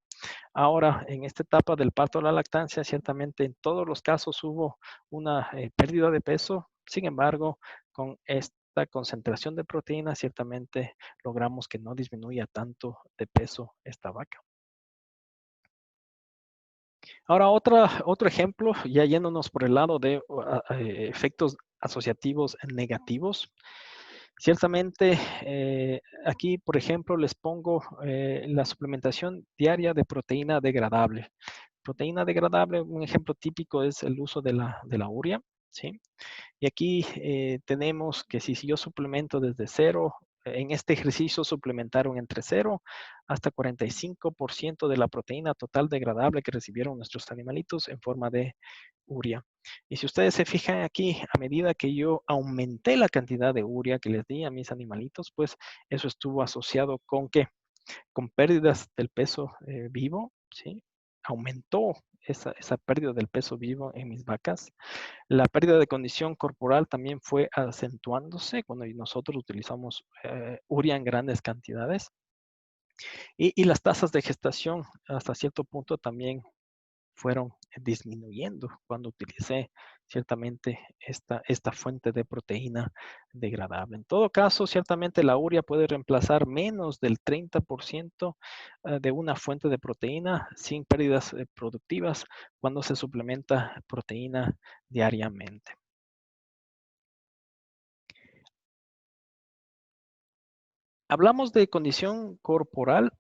Ahora, en esta etapa del parto a la lactancia, ciertamente en todos los casos hubo una pérdida de peso. Sin embargo, con esta concentración de proteína, ciertamente logramos que no disminuya tanto de peso esta vaca. Ahora, otro ejemplo, ya yéndonos por el lado de efectos asociativos negativos. Ciertamente, aquí, por ejemplo, les pongo la suplementación diaria de proteína degradable. Proteína degradable, un ejemplo típico es el uso de la urea, ¿sí? Y aquí tenemos que si yo suplemento desde cero, en este ejercicio suplementaron entre 0 hasta 45% de la proteína total degradable que recibieron nuestros animalitos en forma de urea. Y si ustedes se fijan aquí, a medida que yo aumenté la cantidad de urea que les di a mis animalitos, pues eso estuvo asociado con ¿qué? Con pérdidas del peso vivo, ¿sí? Aumentó esa pérdida del peso vivo en mis vacas. La pérdida de condición corporal también fue acentuándose cuando nosotros utilizamos urea en grandes cantidades. Y las tasas de gestación hasta cierto punto también fueron disminuyendo cuando utilicé ciertamente esta fuente de proteína degradable. En todo caso, ciertamente la urea puede reemplazar menos del 30% de una fuente de proteína sin pérdidas productivas cuando se suplementa proteína diariamente. Hablamos de condición corporal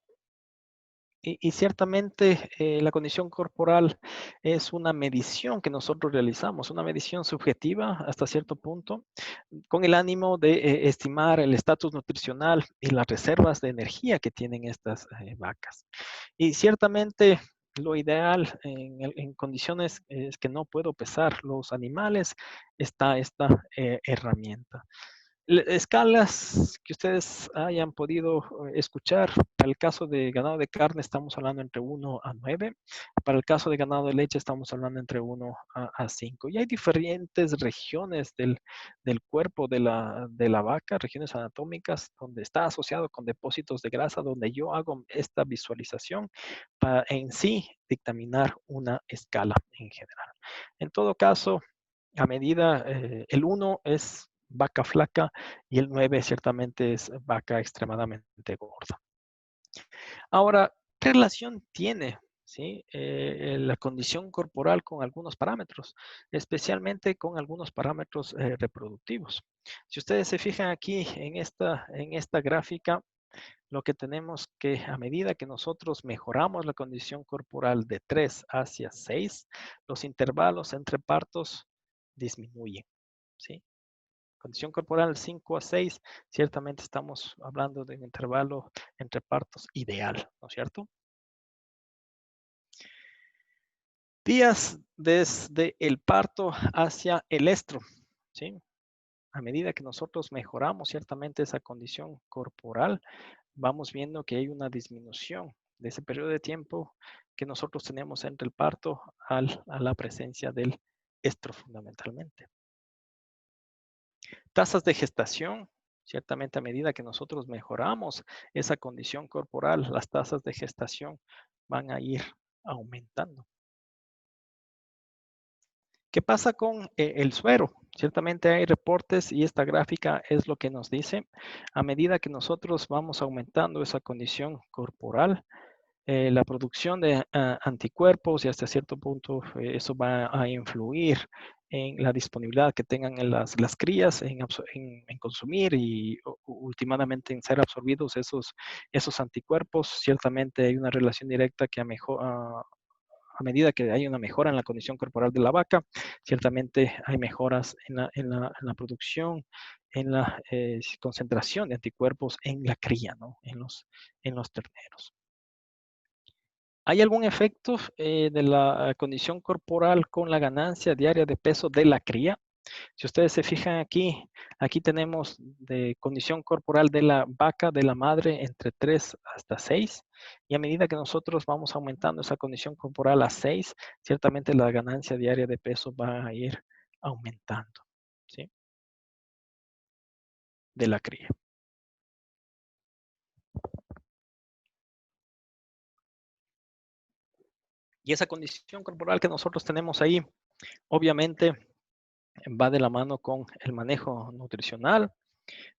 y ciertamente la condición corporal es una medición que nosotros realizamos, una medición subjetiva hasta cierto punto, con el ánimo de estimar el estatus nutricional y las reservas de energía que tienen estas vacas. Y ciertamente lo ideal en condiciones es que no puedo pesar los animales, está esta herramienta. Escalas que ustedes hayan podido escuchar, para el caso de ganado de carne estamos hablando entre 1 a 9, para el caso de ganado de leche estamos hablando entre 1 a 5. Y hay diferentes regiones del cuerpo de la vaca, regiones anatómicas, donde está asociado con depósitos de grasa, donde yo hago esta visualización para en sí dictaminar una escala en general. En todo caso, a medida, el 1 es vaca flaca y el 9 ciertamente es vaca extremadamente gorda. Ahora, ¿qué relación tiene ¿sí? La condición corporal con algunos parámetros, especialmente con algunos parámetros reproductivos? Si ustedes se fijan aquí en esta gráfica, lo que tenemos que a medida que nosotros mejoramos la condición corporal de 3 hacia 6, los intervalos entre partos disminuyen. ¿Sí? Condición corporal 5 a 6, ciertamente estamos hablando de un intervalo entre partos ideal, ¿no es cierto? Días desde el parto hacia el estro, ¿sí? A medida que nosotros mejoramos ciertamente esa condición corporal, vamos viendo que hay una disminución de ese periodo de tiempo que nosotros tenemos entre el parto a la presencia del estro fundamentalmente. Tasas de gestación, Ciertamente a medida que nosotros mejoramos esa condición corporal, las tasas de gestación van a ir aumentando. ¿Qué pasa con el suero? Ciertamente hay reportes y esta gráfica es lo que nos dice. A medida que nosotros vamos aumentando esa condición corporal, la producción de anticuerpos y hasta cierto punto eso va a influir en la disponibilidad que tengan en las crías en consumir y últimamente en ser absorbidos esos anticuerpos. Ciertamente hay una relación directa que a medida que hay una mejora en la condición corporal de la vaca, ciertamente hay mejoras en la producción, en la concentración de anticuerpos en la cría, ¿no? En los terneros. ¿Hay algún efecto de la condición corporal con la ganancia diaria de peso de la cría? Si ustedes se fijan aquí, aquí tenemos de condición corporal de la vaca, de la madre, entre 3 hasta 6. Y a medida que nosotros vamos aumentando esa condición corporal a 6, ciertamente la ganancia diaria de peso va a ir aumentando, ¿sí? De la cría. Y esa condición corporal que nosotros tenemos ahí, obviamente, va de la mano con el manejo nutricional,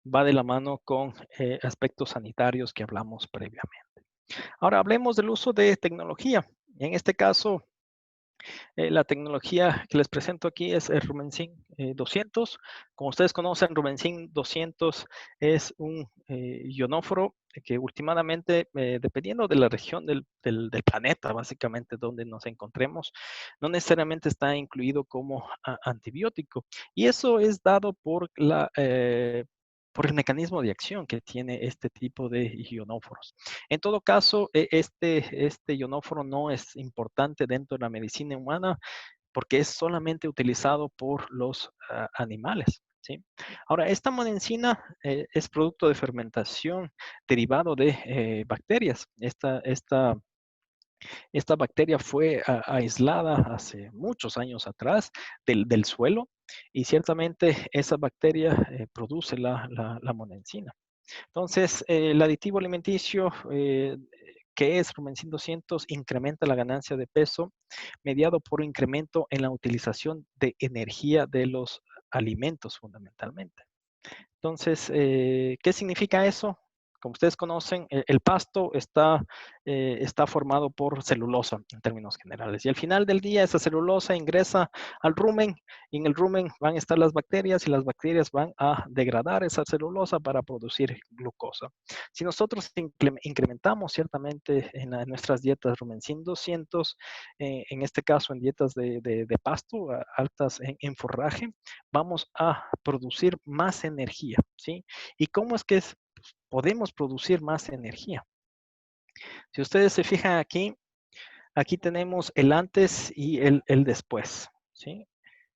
va de la mano con aspectos sanitarios que hablamos previamente. Ahora hablemos del uso de tecnología. En este caso, la tecnología que les presento aquí es el Rumensin 200. Como ustedes conocen, Rumensin 200 es un ionóforo que últimamente, dependiendo de la región del planeta, básicamente donde nos encontremos, no necesariamente está incluido como antibiótico. Y eso es dado por por el mecanismo de acción que tiene este tipo de ionóforos. En todo caso, este ionóforo no es importante dentro de la medicina humana porque es solamente utilizado por los animales, ¿sí? Ahora, esta monensina es producto de fermentación derivado de bacterias. Esta bacteria fue aislada hace muchos años atrás del suelo y ciertamente esa bacteria produce la monensina. Entonces, el aditivo alimenticio que es Rumensin 200 incrementa la ganancia de peso mediado por incremento en la utilización de energía de los alimentos fundamentalmente. Entonces, ¿qué significa eso? Como ustedes conocen, el pasto está formado por celulosa en términos generales. Y al final del día, esa celulosa ingresa al rumen y en el rumen van a estar las bacterias y las bacterias van a degradar esa celulosa para producir glucosa. Si nosotros incrementamos ciertamente en nuestras dietas Rumensin 200, en este caso en dietas de pasto altas en forraje, vamos a producir más energía, ¿sí? ¿Y cómo es que podemos producir más energía? Si ustedes se fijan aquí, aquí tenemos el antes y el después, ¿sí?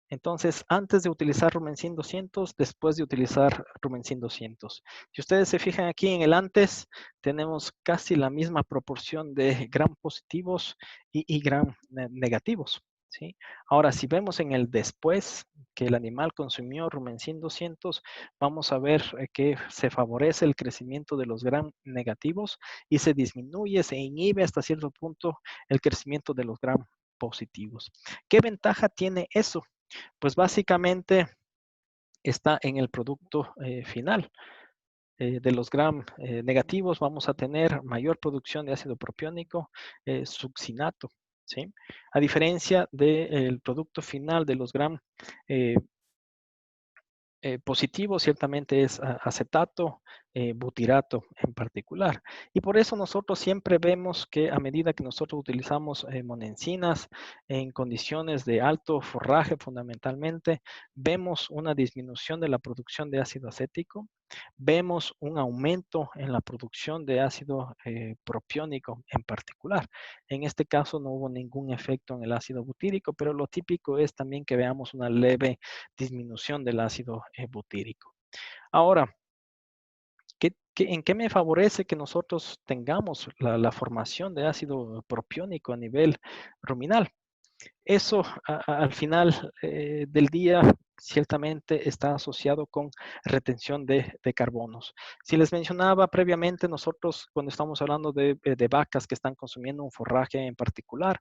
Entonces, antes de utilizar Rumensin 200, después de utilizar Rumensin 200. Si ustedes se fijan aquí en el antes, tenemos casi la misma proporción de gram positivos y gram negativos, ¿sí? Ahora, si vemos en el después que el animal consumió Rumensin 200, vamos a ver que se favorece el crecimiento de los gram negativos y se disminuye, se inhibe hasta cierto punto el crecimiento de los gram positivos. ¿Qué ventaja tiene eso? Pues básicamente está en el producto final. De los gram negativos vamos a tener mayor producción de ácido propiónico, succinato, ¿sí? A diferencia del producto final de los gram positivo ciertamente es acetato, butirato en particular. Y por eso nosotros siempre vemos que a medida que nosotros utilizamos monensinas en condiciones de alto forraje fundamentalmente, vemos una disminución de la producción de ácido acético, vemos un aumento en la producción de ácido propiónico en particular. En este caso no hubo ningún efecto en el ácido butírico, pero lo típico es también que veamos una leve disminución del ácido butírico. Ahora, ¿en qué me favorece que nosotros tengamos la formación de ácido propiónico a nivel ruminal? Eso al final del día ciertamente está asociado con retención de carbonos. Si les mencionaba previamente, nosotros cuando estamos hablando de vacas que están consumiendo un forraje en particular,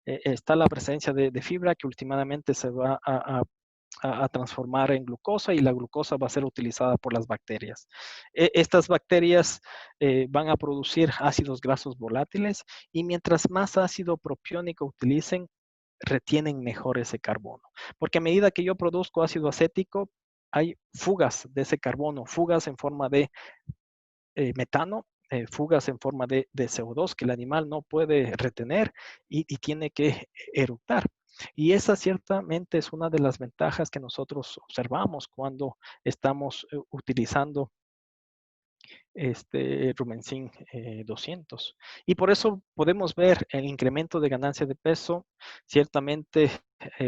está la presencia de fibra que últimamente se va a transformar en glucosa y la glucosa va a ser utilizada por las bacterias. Estas bacterias van a producir ácidos grasos volátiles y mientras más ácido propiónico utilicen, retienen mejor ese carbono. Porque a medida que yo produzco ácido acético, hay fugas de ese carbono, fugas en forma de metano, fugas en forma de CO2 que el animal no puede retener y tiene que eructar. Y esa ciertamente es una de las ventajas que nosotros observamos cuando estamos utilizando Rumensin 200. Y por eso podemos ver el incremento de ganancia de peso. Ciertamente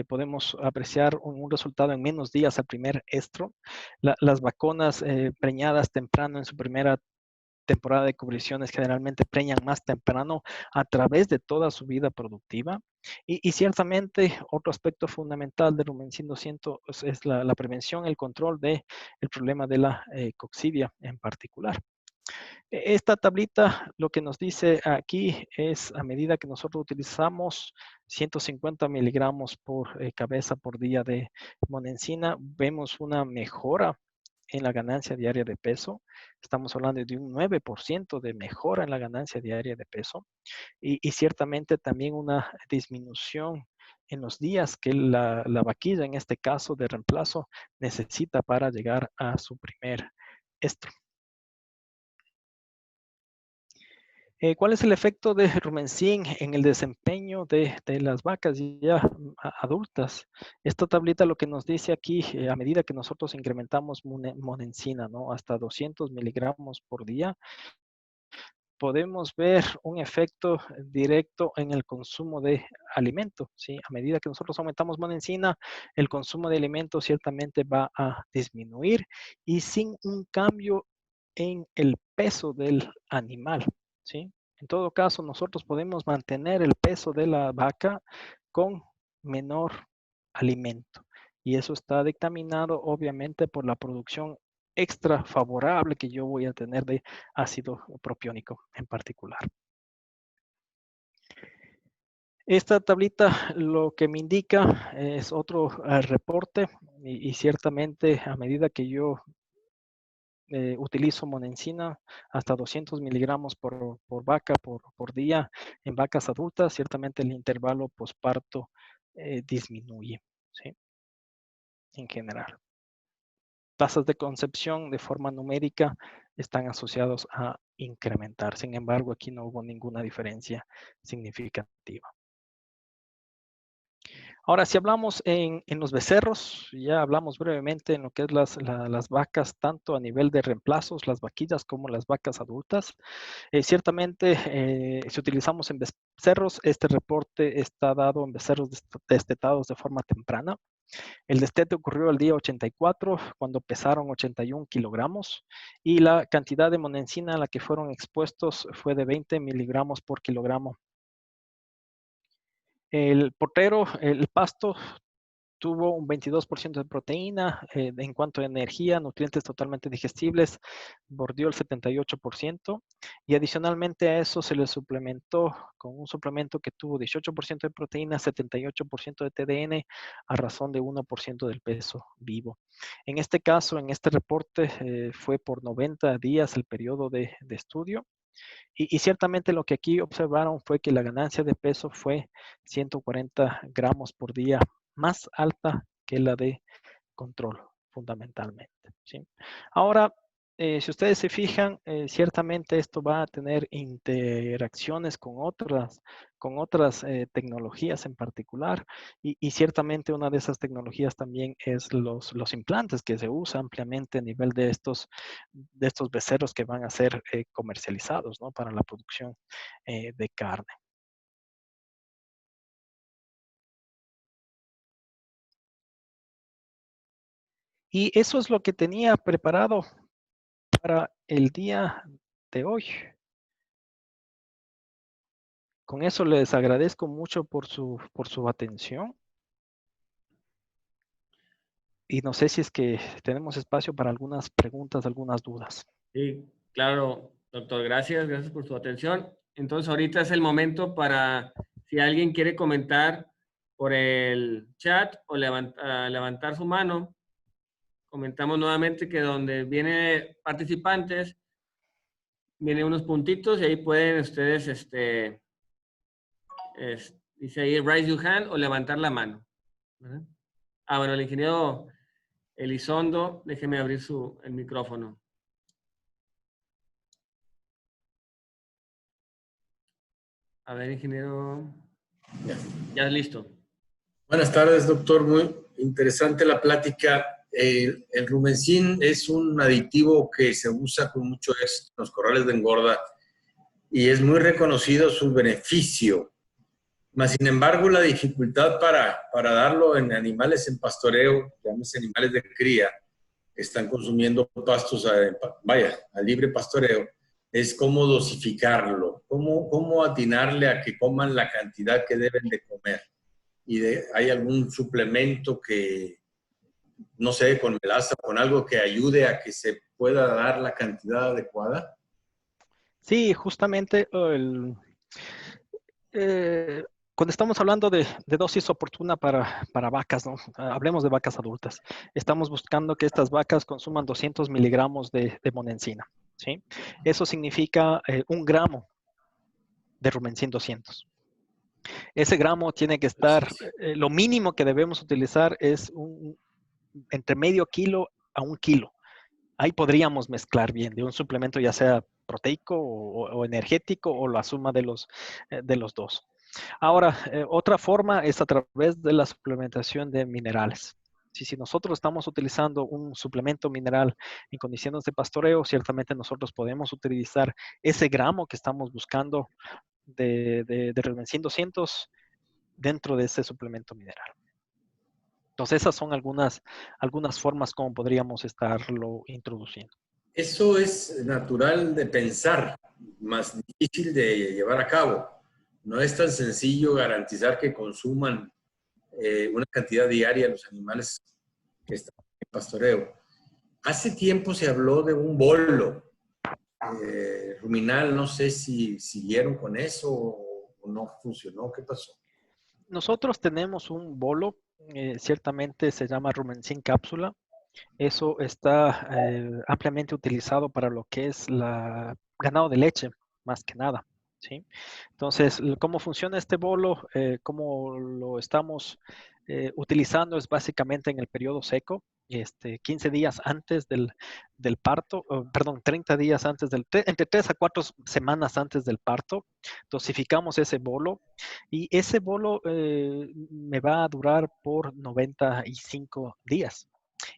podemos apreciar un resultado en menos días al primer estro. Las vacunas preñadas temprano en su primera temporada de cubriciones generalmente preñan más temprano a través de toda su vida productiva. Y ciertamente otro aspecto fundamental de Rumensin 200 es la prevención, el control del problema de la coccidia en particular. Esta tablita lo que nos dice aquí es a medida que nosotros utilizamos 150 miligramos por cabeza por día de monencina, vemos una mejora en la ganancia diaria de peso. Estamos hablando de un 9% de mejora en la ganancia diaria de peso y ciertamente también una disminución en los días que la vaquilla, en este caso de reemplazo, necesita para llegar a su primer estro. ¿Cuál es el efecto de Rumensin en el desempeño de las vacas ya adultas? Esta tablita lo que nos dice aquí, a medida que nosotros incrementamos monencina, ¿no? Hasta 200 miligramos por día, podemos ver un efecto directo en el consumo de alimento, ¿sí? A medida que nosotros aumentamos monencina, el consumo de alimento ciertamente va a disminuir y sin un cambio en el peso del animal, ¿sí? En todo caso, nosotros podemos mantener el peso de la vaca con menor alimento. Y eso está dictaminado obviamente por la producción extra favorable que yo voy a tener de ácido propiónico en particular. Esta tablita lo que me indica es otro reporte y ciertamente a medida que yo utilizo monencina hasta 200 miligramos por vaca por día en vacas adultas, ciertamente el intervalo posparto disminuye, ¿sí? En general. Tasas de concepción de forma numérica están asociados a incrementar. Sin embargo, aquí no hubo ninguna diferencia significativa. Ahora, si hablamos en los becerros, ya hablamos brevemente en lo que es las vacas, tanto a nivel de reemplazos, las vaquillas, como las vacas adultas. Ciertamente, si utilizamos en becerros, este reporte está dado en becerros destetados de forma temprana. El destete ocurrió el día 84, cuando pesaron 81 kilogramos, y la cantidad de monencina a la que fueron expuestos fue de 20 miligramos por kilogramo. El potero, el pasto, tuvo un 22% de proteína. En cuanto a energía, nutrientes totalmente digestibles, bordeó el 78%. Y adicionalmente a eso se le suplementó con un suplemento que tuvo 18% de proteína, 78% de TDN, a razón de 1% del peso vivo. En este caso, en este reporte, fue por 90 días el periodo de estudio. Y ciertamente lo que aquí observaron fue que la ganancia de peso fue 140 gramos por día, más alta que la de control, fundamentalmente, ¿sí? Ahora, si ustedes se fijan, ciertamente esto va a tener interacciones con otras tecnologías en particular y ciertamente una de esas tecnologías también es los implantes que se usan ampliamente a nivel de estos becerros que van a ser comercializados, ¿no? Para la producción de carne. Y eso es lo que tenía preparado para el día de hoy. Con eso les agradezco mucho por su atención. Y no sé si es que tenemos espacio para algunas preguntas, algunas dudas. Sí, claro, doctor. Gracias por su atención. Entonces, ahorita es el momento para, si alguien quiere comentar por el chat o levantar su mano. Comentamos nuevamente que donde viene participantes, vienen unos puntitos y ahí pueden ustedes, dice ahí raise your hand o levantar la mano. ¿Verdad? Bueno, el ingeniero Elizondo, déjeme abrir el micrófono. A ver, ingeniero. Ya es listo. Buenas tardes, doctor. Muy interesante la plática. El rumencin es un aditivo que se usa con mucho éxito en los corrales de engorda y es muy reconocido su beneficio. Mas, sin embargo, la dificultad para darlo en animales en pastoreo, llámese animales de cría, que están consumiendo pastos, a libre pastoreo, es cómo dosificarlo, cómo atinarle a que coman la cantidad que deben de comer. ¿Hay algún suplemento que, no sé, con melaza o con algo que ayude a que se pueda dar la cantidad adecuada? Sí, justamente cuando estamos hablando de dosis oportuna para vacas, ¿no? Hablemos de vacas adultas. Estamos buscando que estas vacas consuman 200 miligramos de monencina, ¿sí? Eso significa 1 gramo de rumencin 200. Ese gramo tiene que estar, lo mínimo que debemos utilizar es entre medio kilo a 1 kilo. Ahí podríamos mezclar bien de un suplemento ya sea proteico o energético o la suma de los dos. Ahora, otra forma es a través de la suplementación de minerales. Si nosotros estamos utilizando un suplemento mineral en condiciones de pastoreo, ciertamente nosotros podemos utilizar ese gramo que estamos buscando de Rumencin 200 dentro de ese suplemento mineral. Entonces, esas son algunas formas como podríamos estarlo introduciendo. Eso es natural de pensar, más difícil de llevar a cabo. No es tan sencillo garantizar que consuman una cantidad diaria los animales que están en pastoreo. Hace tiempo se habló de un bolo ruminal, no sé si siguieron con eso o no funcionó. ¿Qué pasó? Nosotros tenemos un bolo, ciertamente se llama Rumencin cápsula. Eso está ampliamente utilizado para lo que es ganado de leche, más que nada, ¿sí? Entonces, ¿cómo funciona este bolo? ¿Cómo lo estamos utilizando? Es básicamente en el periodo seco, 15 días antes del parto, perdón, 30 días antes entre 3 a 4 semanas antes del parto, dosificamos ese bolo y ese bolo me va a durar por 95 días.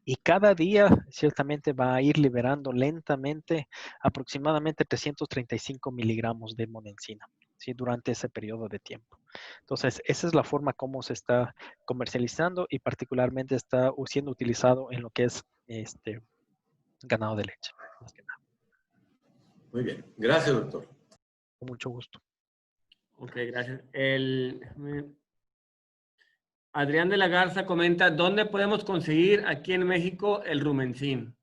Y cada día ciertamente va a ir liberando lentamente aproximadamente 335 miligramos de monencina, ¿sí? Durante ese periodo de tiempo. Entonces, esa es la forma como se está comercializando y particularmente está siendo utilizado en lo que es ganado de leche. Más que nada. Muy bien. Gracias, doctor. Con mucho gusto. Ok, gracias. Adrián de la Garza comenta, ¿dónde podemos conseguir aquí en México el rumencin?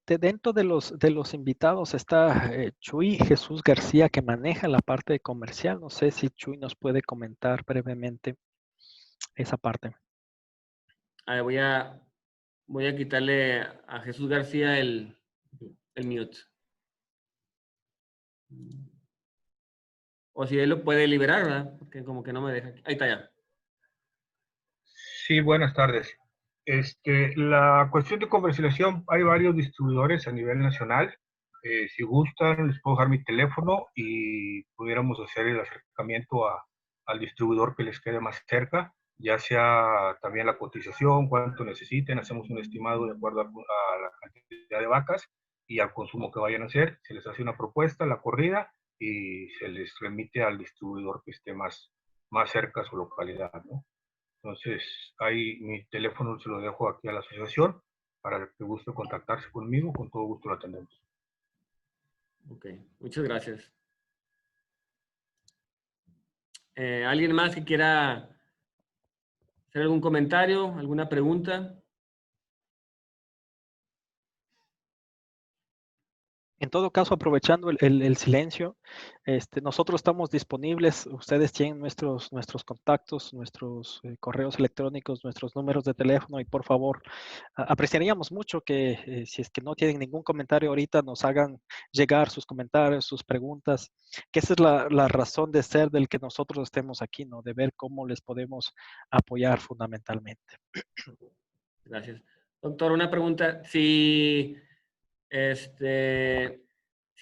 Dentro de los invitados está Chuy Jesús García, que maneja la parte comercial. No sé si Chuy nos puede comentar brevemente esa parte. A ver, voy a quitarle a Jesús García el mute. O si él lo puede liberar, ¿verdad? Porque como que no me deja. Ahí está ya. Sí, buenas tardes. La cuestión de comercialización, hay varios distribuidores a nivel nacional. Si gustan, les puedo dejar mi teléfono y pudiéramos hacer el acercamiento al distribuidor que les quede más cerca, ya sea también la cotización, cuánto necesiten, hacemos un estimado de acuerdo a la cantidad de vacas y al consumo que vayan a hacer. Se les hace una propuesta, la corrida, y se les remite al distribuidor que esté más cerca a su localidad, ¿no? Entonces, ahí mi teléfono se lo dejo aquí a la asociación para el que guste contactarse conmigo, con todo gusto lo atendemos. Ok, muchas gracias. ¿Alguien más que quiera hacer algún comentario, alguna pregunta. En todo caso, aprovechando el silencio, nosotros estamos disponibles. Ustedes tienen nuestros contactos, nuestros correos electrónicos, nuestros números de teléfono y por favor, apreciaríamos mucho que si es que no tienen ningún comentario ahorita, nos hagan llegar sus comentarios, sus preguntas, que esa es la razón de ser del que nosotros estemos aquí, ¿no? De ver cómo les podemos apoyar fundamentalmente. Gracias. Doctor, una pregunta. Si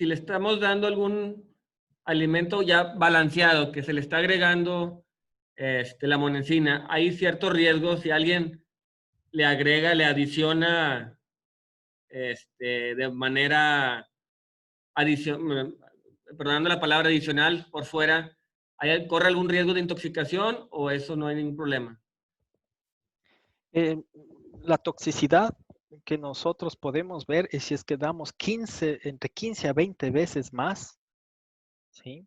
le estamos dando algún alimento ya balanceado, que se le está agregando la monensina, hay ciertos riesgos si alguien le agrega, le adiciona de manera perdonando la palabra adicional por fuera, ¿corre algún riesgo de intoxicación o eso no hay ningún problema? La toxicidad que nosotros podemos ver es si es que damos entre 15 a 20 veces más, ¿sí?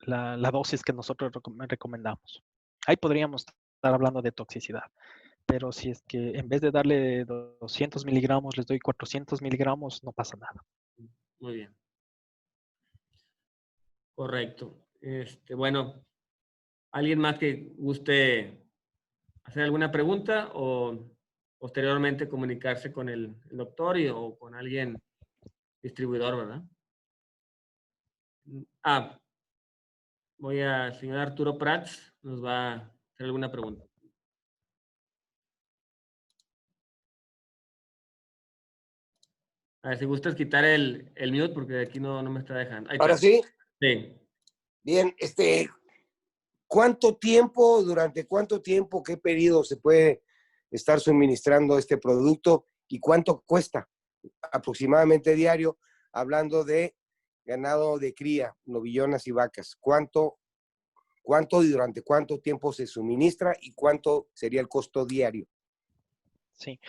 La dosis que nosotros recomendamos. Ahí podríamos estar hablando de toxicidad. Pero si es que en vez de darle 200 miligramos, les doy 400 miligramos, no pasa nada. Muy bien. Correcto. Bueno, ¿alguien más que guste hacer alguna pregunta o posteriormente comunicarse con el doctor o con alguien distribuidor, verdad? Señor Arturo Prats nos va a hacer alguna pregunta. A ver, si gustas quitar el mute porque aquí no me está dejando. Ahí ¿Ahora está. sí? Sí. Bien, durante cuánto tiempo, qué periodo se puede estar suministrando este producto y cuánto cuesta aproximadamente diario, hablando de ganado de cría, novillonas y vacas? ¿Cuánto y durante cuánto tiempo se suministra y cuánto sería el costo diario? Sí,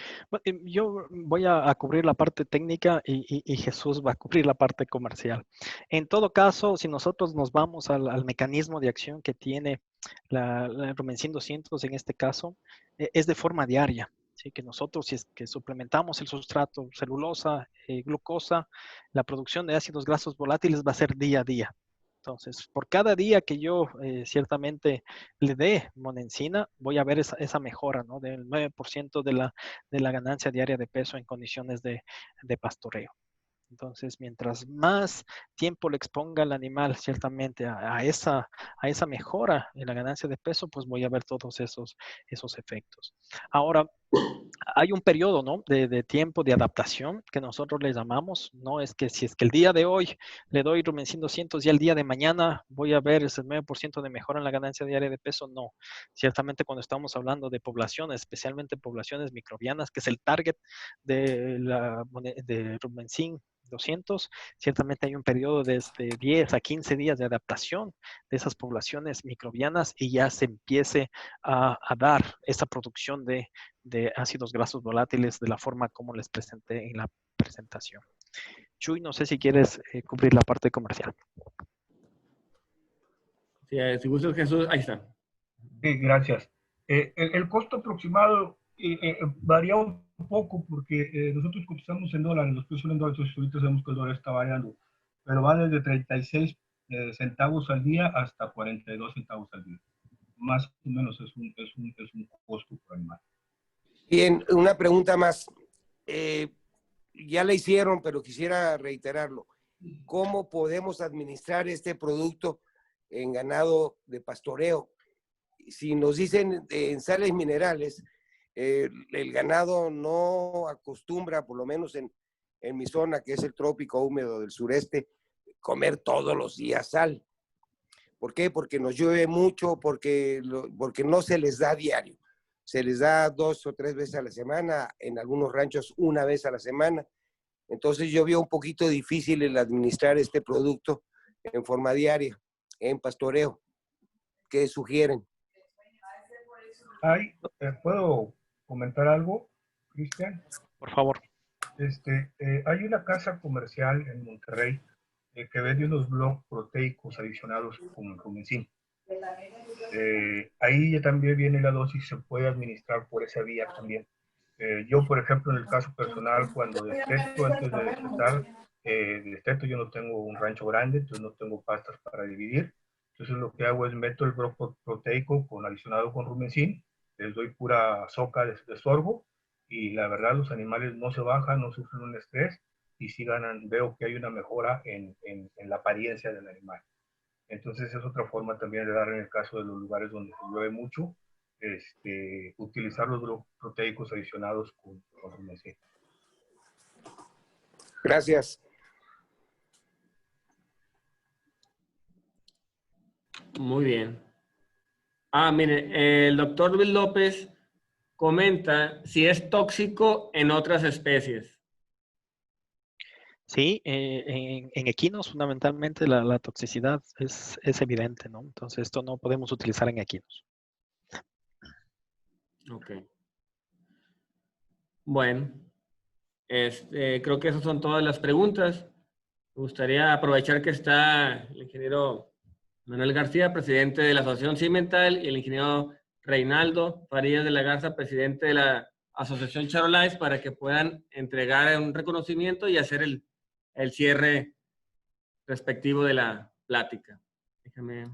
yo voy a cubrir la parte técnica y Jesús va a cubrir la parte comercial. En todo caso, si nosotros nos vamos al mecanismo de acción que tiene la Rumensin 200 en este caso, es de forma diaria. ¿Sí? Que nosotros, si es que suplementamos el sustrato, celulosa, glucosa, la producción de ácidos grasos volátiles va a ser día a día. Entonces, por cada día que yo ciertamente le dé monensina, voy a ver esa mejora, ¿no? Del 9% de la ganancia diaria de peso en condiciones de pastoreo. Entonces, mientras más tiempo le exponga el animal ciertamente a esa mejora en la ganancia de peso, pues voy a ver todos esos efectos. Ahora, hay un periodo, ¿no? de tiempo de adaptación que nosotros le llamamos, no es que si es que el día de hoy le doy Rumensin 200 y el día de mañana voy a ver ese 9% de mejora en la ganancia diaria de peso, no. Ciertamente cuando estamos hablando de poblaciones, especialmente poblaciones microbianas, que es el target de Rumensin 200, ciertamente hay un periodo de 10 a 15 días de adaptación de esas poblaciones microbianas y ya se empiece a dar esa producción de ácidos grasos volátiles de la forma como les presenté en la presentación. Chuy, no sé si quieres cubrir la parte comercial. Sí, si gustas, Jesús, ahí está. Sí, gracias. El costo aproximado varía un poco porque nosotros cotizamos en dólares, los precios en dólares, entonces ahorita sabemos que el dólar está variando, pero va desde 36 centavos al día hasta 42 centavos al día. Más o menos es un costo por animal. Bien, una pregunta más. Ya la hicieron, pero quisiera reiterarlo. ¿Cómo podemos administrar este producto en ganado de pastoreo? Si nos dicen en sales minerales, el ganado no acostumbra, por lo menos en mi zona, que es el trópico húmedo del sureste, comer todos los días sal. ¿Por qué? Porque nos llueve mucho, porque no se les da diario. Se les da 2 o 3 veces a la semana, en algunos ranchos una vez a la semana. Entonces yo veo un poquito difícil el administrar este producto en forma diaria, en pastoreo. ¿Qué sugieren? ¿Puedo comentar algo, Cristian? Por favor. Hay una casa comercial en Monterrey que vende unos bloques proteicos adicionados con Rumensin. Ahí ya también viene la dosis, se puede administrar por esa vía también. Yo, por ejemplo, en el caso personal, cuando desteto, antes de destetar, desteto, yo no tengo un rancho grande, entonces no tengo pastas para dividir. Entonces lo que hago es meto el broco proteico adicionado con rumencin, les doy pura soca de sorgo, y la verdad los animales no se bajan, no sufren un estrés, y sí ganan, veo que hay una mejora en la apariencia del animal. Entonces es otra forma también de dar en el caso de los lugares donde se llueve mucho, utilizar los grupos proteicos adicionados con rumencin. Gracias. Muy bien. Mire, el doctor Luis López comenta si es tóxico en otras especies. Sí, en equinos fundamentalmente la toxicidad es evidente, ¿no? Entonces esto no podemos utilizar en equinos. Ok. Bueno, creo que esas son todas las preguntas. Me gustaría aprovechar que está el ingeniero Manuel García, presidente de la Asociación Cimental, y el ingeniero Reinaldo Farías de la Garza, presidente de la Asociación Charolais, para que puedan entregar un reconocimiento y hacer el cierre respectivo de la plática. Déjame.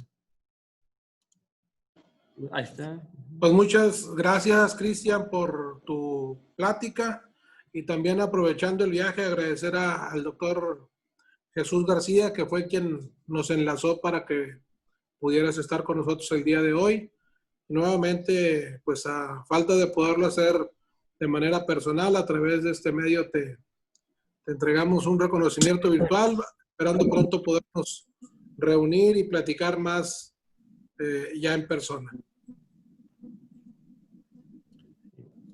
Ahí está. Pues muchas gracias, Cristian, por tu plática, y también aprovechando el viaje, agradecer al doctor Jesús García, que fue quien nos enlazó para que pudieras estar con nosotros el día de hoy. Nuevamente, pues a falta de poderlo hacer de manera personal, a través de este medio te entregamos un reconocimiento virtual, esperando pronto podernos reunir y platicar más ya en persona.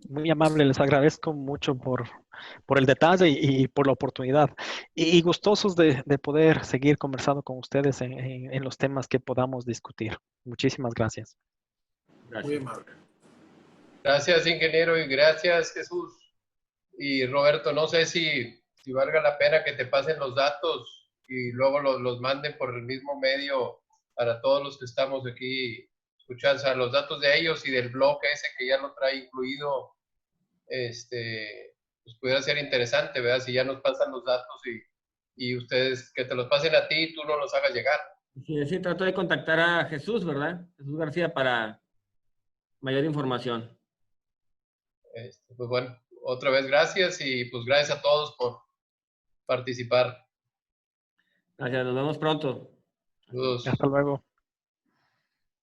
Muy amable, les agradezco mucho por el detalle y por la oportunidad. Y gustosos de poder seguir conversando con ustedes en los temas que podamos discutir. Muchísimas gracias. Gracias. Muy amable. Gracias, ingeniero, y gracias, Jesús. Y Roberto, no sé si valga la pena que te pasen los datos y luego los manden por el mismo medio para todos los que estamos aquí escuchando, o sea, los datos de ellos y del blog ese que ya lo trae incluido, pues pudiera ser interesante, ¿verdad? Si ya nos pasan los datos y ustedes que te los pasen a ti y tú no los hagas llegar. Sí, trato de contactar a Jesús, ¿verdad? Jesús García, para mayor información. Pues bueno, otra vez gracias y pues gracias a todos por participar. Gracias, nos vemos pronto. Saludos. Hasta luego.